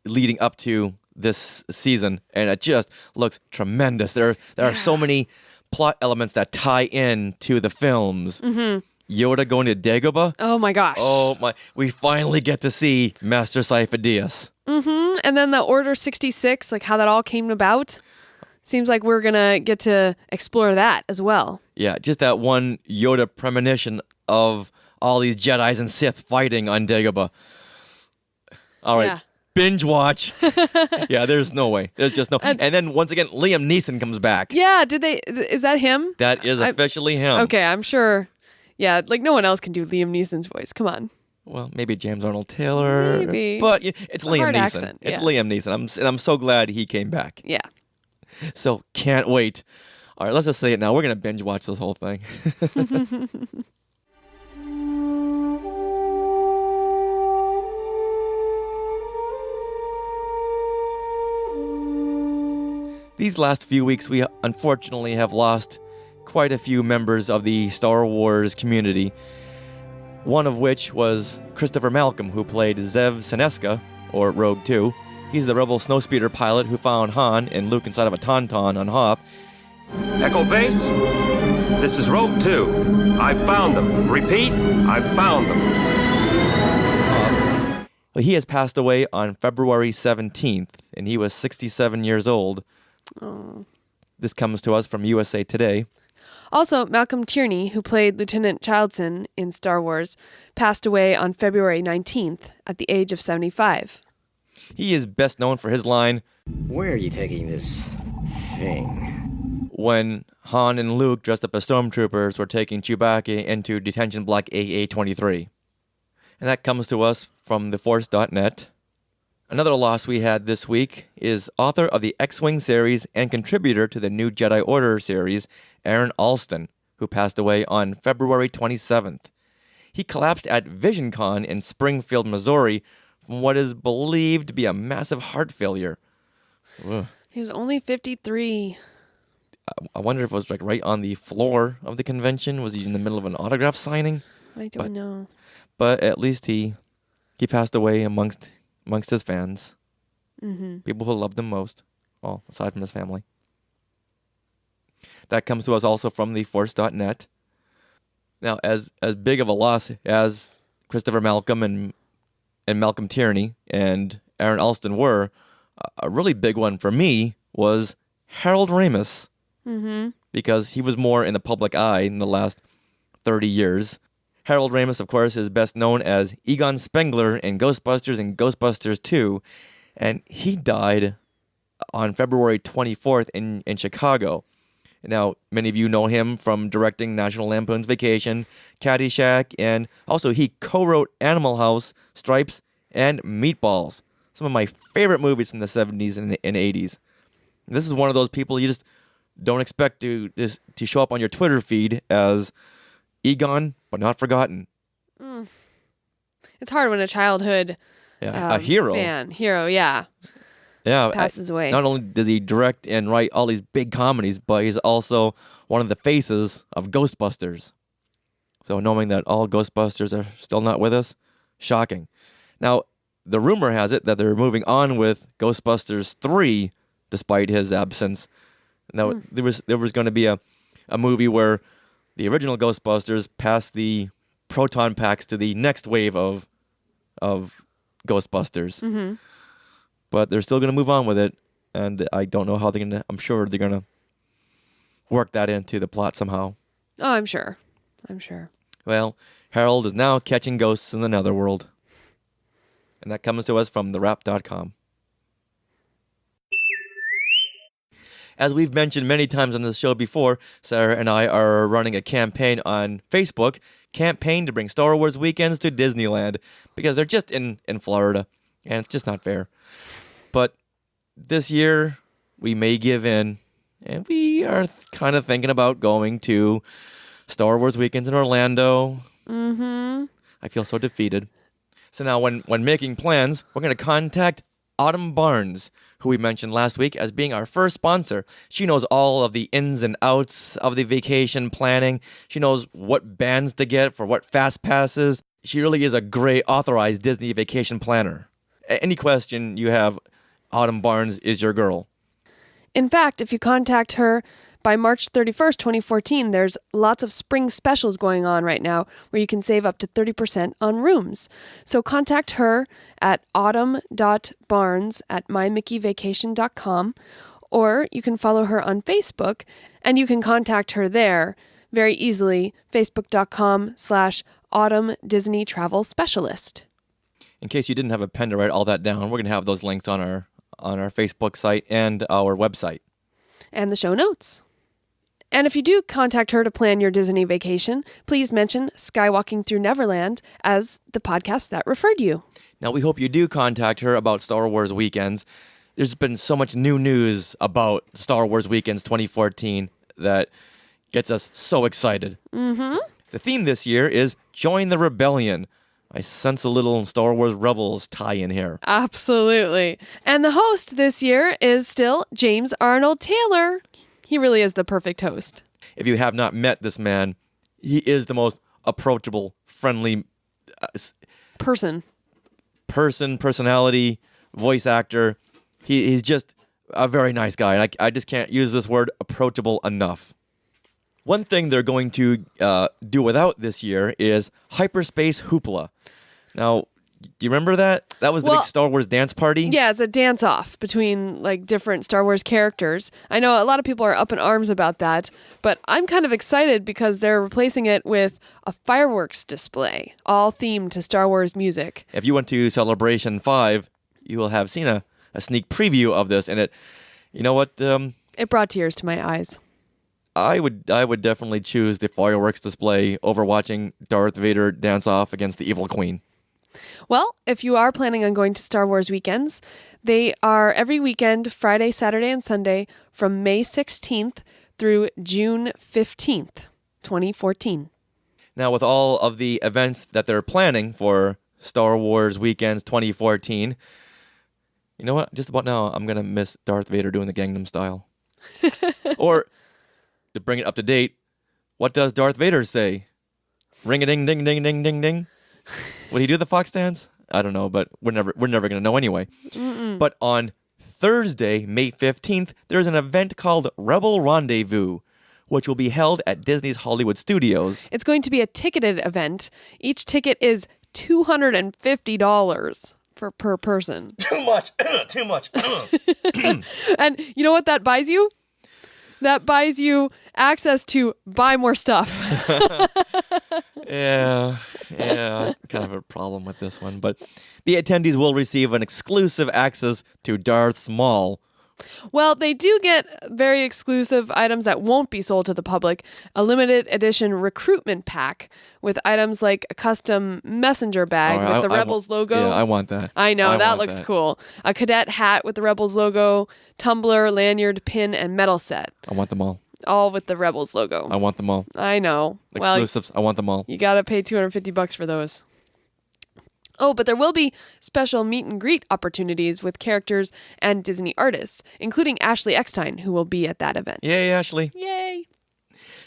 leading up to this season, and it just looks tremendous. There are so many plot elements that tie in to the films.
Mm-hmm.
Yoda going to Dagobah.
Oh my gosh.
Oh my! We finally get to see Master Sifo-Dyas.
Mm-hmm. And then the Order 66, like how that all came about. Seems like we're gonna get to explore that as well.
Yeah, just that one Yoda premonition of all these Jedis and Sith fighting on Dagobah. All right,
Yeah.
binge watch. Yeah, there's no way. There's just no. And then once again, Liam Neeson comes back.
Yeah, is that him?
That is officially him.
Okay, I'm sure. Yeah, like no one else can do Liam Neeson's voice. Come on.
Well, maybe James Arnold Taylor.
Maybe.
But it's
a
Liam
hard
Neeson.
accent,
It's
yeah.
Liam Neeson. I'm so glad he came back.
Yeah.
So can't wait. All right, let's just say it now. We're gonna binge watch this whole thing. These last few weeks, we unfortunately have lost quite a few members of the Star Wars community. One of which was Christopher Malcolm, who played Zev Seneska, or Rogue 2. He's the Rebel snowspeeder pilot who found Han and Luke inside of a Tauntaun on Hoth.
Echo Base, this is Rogue 2. I found them. Repeat, I found them.
Well, he has passed away on February 17th, and he was 67 years old.
Oh.
This comes to us from USA Today.
Also, Malcolm Tierney, who played Lieutenant Childston in Star Wars, passed away on February 19th at the age of 75.
He is best known for his line,
"Where are you taking this thing?"
when Han and Luke, dressed up as stormtroopers, were taking Chewbacca into detention block AA-23. And that comes to us from theforce.net. Another loss we had this week is author of the X-Wing series and contributor to the New Jedi Order series, Aaron Alston, who passed away on February 27th. He collapsed at VisionCon in Springfield, Missouri, from what is believed to be a massive heart failure. Ugh.
He was only 53.
I wonder if it was like right on the floor of the convention. Was he in the middle of an autograph signing?
I don't know.
But at least he passed away amongst his fans.
Mm-hmm.
People who loved him most. Well, aside from his family. That comes to us also from theforce.net. Now, as big of a loss as Christopher Malcolm and Malcolm Tierney and Aaron Alston were, a really big one for me was Harold Ramis.
Mm-hmm.
Because he was more in the public eye in the last 30 years. Harold Ramis, of course, is best known as Egon Spengler in Ghostbusters and Ghostbusters 2. And he died on February 24th in Chicago. Now, many of you know him from directing National Lampoon's Vacation, Caddyshack, and also he co-wrote Animal House, Stripes, and Meatballs. Some of my favorite movies from the 70s and 80s. This is one of those people you just don't expect to show up on your Twitter feed as Egon, but not forgotten.
Mm. It's hard when a childhood
a hero.
Yeah.
Yeah,
passes away.
Not only does he direct and write all these big comedies, but he's also one of the faces of Ghostbusters. So knowing that all Ghostbusters are still not with us, shocking. Now, the rumor has it that they're moving on with Ghostbusters 3 despite his absence. Now, there was going to be a movie where the original Ghostbusters passed the proton packs to the next wave of Ghostbusters.
Mm-hmm.
But they're still going to move on with it, and I don't know how they're going to... I'm sure they're going to work that into the plot somehow.
Oh, I'm sure.
Well, Harold is now catching ghosts in the netherworld. And that comes to us from TheWrap.com. As we've mentioned many times on this show before, Sarah and I are running a campaign on Facebook, campaign to bring Star Wars weekends to Disneyland, because they're just in Florida, and it's just not fair. But this year, we may give in, and we are kind of thinking about going to Star Wars weekends in Orlando.
Mm-hmm.
I feel so defeated. So now when making plans, we're going to contact Autumn Barnes, who we mentioned last week as being our first sponsor. She knows all of the ins and outs of the vacation planning. She knows what bands to get for what fast passes. She really is a great authorized Disney vacation planner. Any question you have, Autumn Barnes is your girl.
In fact, if you contact her By March 31st, 2014, there's lots of spring specials going on right now where you can save up to 30% on rooms. So contact her at autumn.barnes@mymickeyvacation.com, or you can follow her on Facebook and you can contact her there very easily, facebook.com/Autumn Disney Travel Specialist.
In case you didn't have a pen to write all that down, we're going to have those links on our Facebook site and our website.
And the show notes. And if you do contact her to plan your Disney vacation, please mention Skywalking Through Neverland as the podcast that referred you.
Now, we hope you do contact her about Star Wars weekends. There's been so much new news about Star Wars weekends 2014 that gets us so excited.
Mm-hmm.
The theme this year is Join the Rebellion. I sense a little Star Wars Rebels tie in here.
Absolutely. And the host this year is still James Arnold Taylor. He really is the perfect host.
If you have not met this man, he is the most approachable, friendly personality, voice actor. He's just a very nice guy. And I just can't use this word approachable enough. One thing they're going to do without this year is Hyperspace Hoopla. Now, do you remember that? That was the big Star Wars dance party?
Yeah, it's a dance-off between like different Star Wars characters. I know a lot of people are up in arms about that, but I'm kind of excited because they're replacing it with a fireworks display, all themed to Star Wars music.
If you went to Celebration 5, you will have seen a sneak preview of this, and it, you know what?
It brought tears to my eyes.
I would definitely choose the fireworks display over watching Darth Vader dance off against the evil queen.
Well, if you are planning on going to Star Wars weekends, they are every weekend, Friday, Saturday, and Sunday from May 16th through June 15th, 2014.
Now, with all of the events that they're planning for Star Wars Weekends 2014, you know what? Just about now, I'm going to miss Darth Vader doing the Gangnam Style. Or, to bring it up to date, what does Darth Vader say? Ring-a-ding-ding-ding-ding-ding-ding. Would he do the fox dance? I don't know, but we're never going to know anyway.
Mm-mm.
But on Thursday, May 15th, there's an event called Rebel Rendezvous, which will be held at Disney's Hollywood Studios.
It's going to be a ticketed event. Each ticket is $250 per person.
Too much. Too much.
And you know what that buys you? That buys you access to buy more stuff.
Yeah, kind of a problem with this one. But the attendees will receive an exclusive access to Darth Maul.
Well, they do get very exclusive items that won't be sold to the public. A limited edition recruitment pack with items like a custom messenger bag with the Rebels logo.
Yeah, I want that.
I know, that looks cool. A cadet hat with the Rebels logo, tumbler, lanyard, pin, and medal set.
I want them all.
All with the Rebels logo.
I want them all.
I know.
Exclusives, I want them all.
You gotta pay $250 for those. Oh, but there will be special meet and greet opportunities with characters and Disney artists, including Ashley Eckstein, who will be at that event.
Yay, Ashley.
Yay.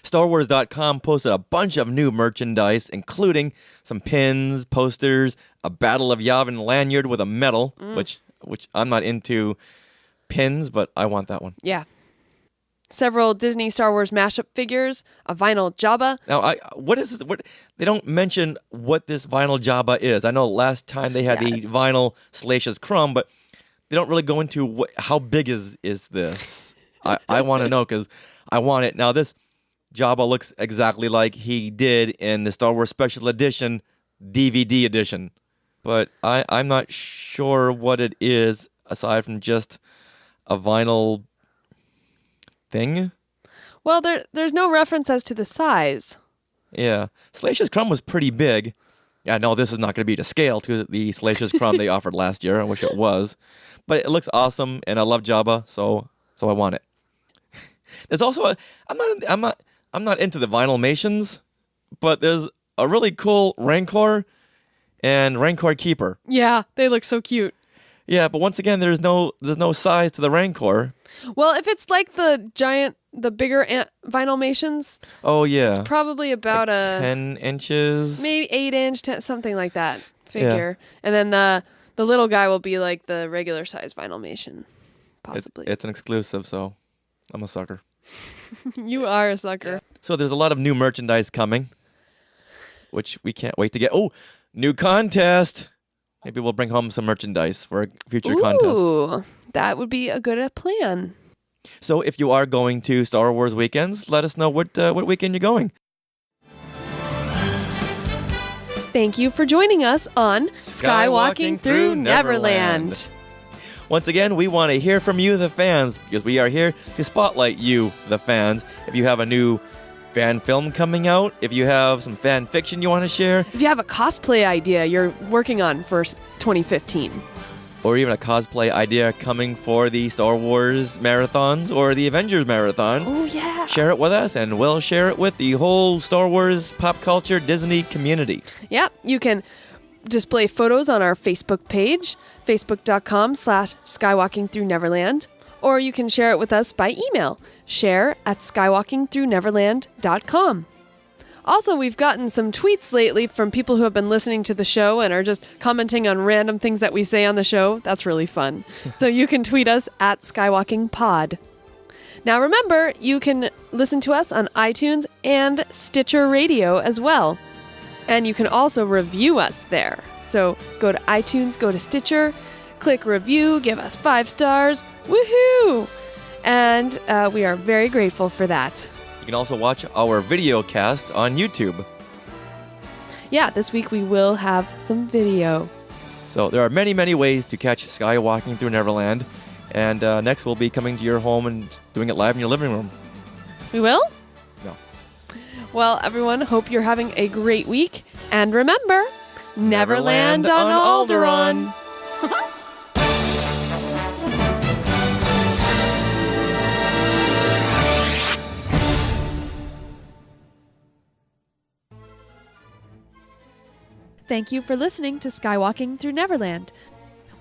StarWars.com posted a bunch of new merchandise, including some pins, posters, a Battle of Yavin lanyard with a medal, which I'm not into pins, but I want that one.
Yeah. Several Disney Star Wars mashup figures, a vinyl Jabba.
Now, what is this? What they don't mention what this vinyl Jabba is. I know last time they had the vinyl Salacious Crumb, but they don't really go into how big is this. I want to know because I want it. Now, this Jabba looks exactly like he did in the Star Wars Special Edition DVD edition, but I'm not sure what it is aside from just a vinyl thing.
Well, there's no reference as to the size.
Yeah. Salacious Crumb was pretty big. Yeah, no, this is not going to be to scale to the Salacious Crumb they offered last year. I wish it was. But it looks awesome, and I love Jabba, so I want it. There's also I'm not into the Vinylmations, but there's a really cool Rancor and Rancor Keeper.
Yeah, they look so cute.
Yeah, but once again, there's no size to the Rancor.
Well, if it's like the bigger Vinylmations,
oh yeah,
it's probably about
like 10 inches,
maybe 8-inch, something like that figure. Yeah. And then the little guy will be like the regular size Vinylmation, possibly.
It's an exclusive, so I'm a sucker.
You are a sucker.
So there's a lot of new merchandise coming, which we can't wait to get. Oh, new contest. Maybe we'll bring home some merchandise for a future contest.
Ooh, that would be a good plan.
So if you are going to Star Wars weekends, let us know what weekend you're going.
Thank you for joining us on Skywalking Through Neverland.
Once again, we want to hear from you, the fans, because we are here to spotlight you, the fans. If you have a new fan film coming out, if you have some fan fiction you want to share,
if you have a cosplay idea you're working on for 2015,
or even a cosplay idea coming for the Star Wars marathons or the Avengers marathon,
oh yeah,
share it with us and we'll share it with the whole Star Wars pop culture Disney community.
Yeah, you can display photos on our Facebook page, facebook.com/skywalkingthrough-neverland, or you can share it with us by email, share@skywalkingthrough-neverland.com. Also, we've gotten some tweets lately from people who have been listening to the show and are just commenting on random things that we say on the show. That's really fun. So you can tweet us at SkywalkingPod. Now remember, you can listen to us on iTunes and Stitcher Radio as well. And you can also review us there. So go to iTunes, go to Stitcher, click review, give us 5 stars. Woohoo! And we are very grateful for that.
You can also watch our video cast on YouTube.
Yeah, this week we will have some video.
So there are many, many ways to catch Skywalking Through Neverland. And next we'll be coming to your home and doing it live in your living room.
We will?
No.
Well, everyone, hope you're having a great week. And remember, Neverland on Alderaan. Thank you for listening to Skywalking Through Neverland.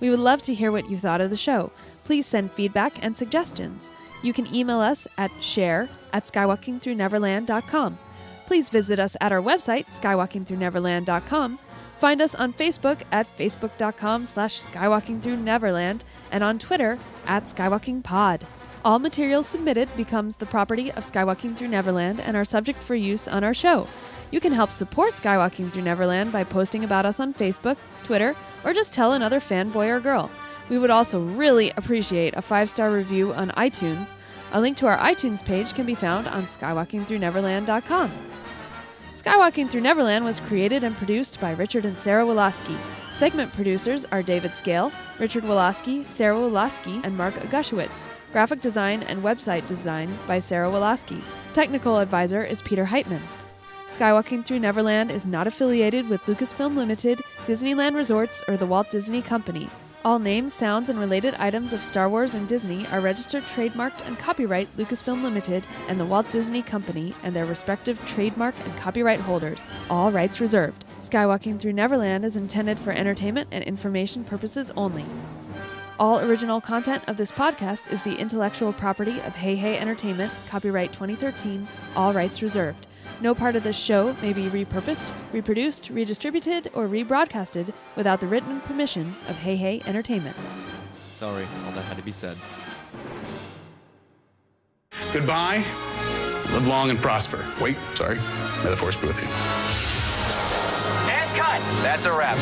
We would love to hear what you thought of the show. Please send feedback and suggestions. You can email us at share@skywalkingthrough-neverland.com. Please visit us at our website, skywalkingthrough-neverland.com. Find us on Facebook at facebook.com/skywalkingthrough-neverland and on Twitter at skywalkingpod. All material submitted becomes the property of Skywalking Through Neverland and are subject for use on our show. You can help support Skywalking Through Neverland by posting about us on Facebook, Twitter, or just tell another fanboy or girl. We would also really appreciate a 5-star review on iTunes. A link to our iTunes page can be found on skywalkingthrough-neverland.com. Skywalking Through Neverland was created and produced by Richard and Sarah Woloski. Segment producers are David Skale, Richard Woloski, Sarah Woloski, and Mark Agushowitz. Graphic design and website design by Sarah Woloski. Technical advisor is Peter Heitman. Skywalking Through Neverland is not affiliated with Lucasfilm Limited, Disneyland Resorts, or the Walt Disney Company. All names, sounds, and related items of Star Wars and Disney are registered, trademarked, and copyright Lucasfilm Limited and the Walt Disney Company and their respective trademark and copyright holders. All rights reserved. Skywalking Through Neverland is intended for entertainment and information purposes only. All original content of this podcast is the intellectual property of Hey Hey Entertainment, copyright 2013, all rights reserved. No part of this show may be repurposed, reproduced, redistributed, or rebroadcasted without the written permission of Hey Hey Entertainment.
Sorry, all that had to be said.
Goodbye. Live long and prosper. Wait, sorry. May the Force be with you.
And cut. That's a wrap.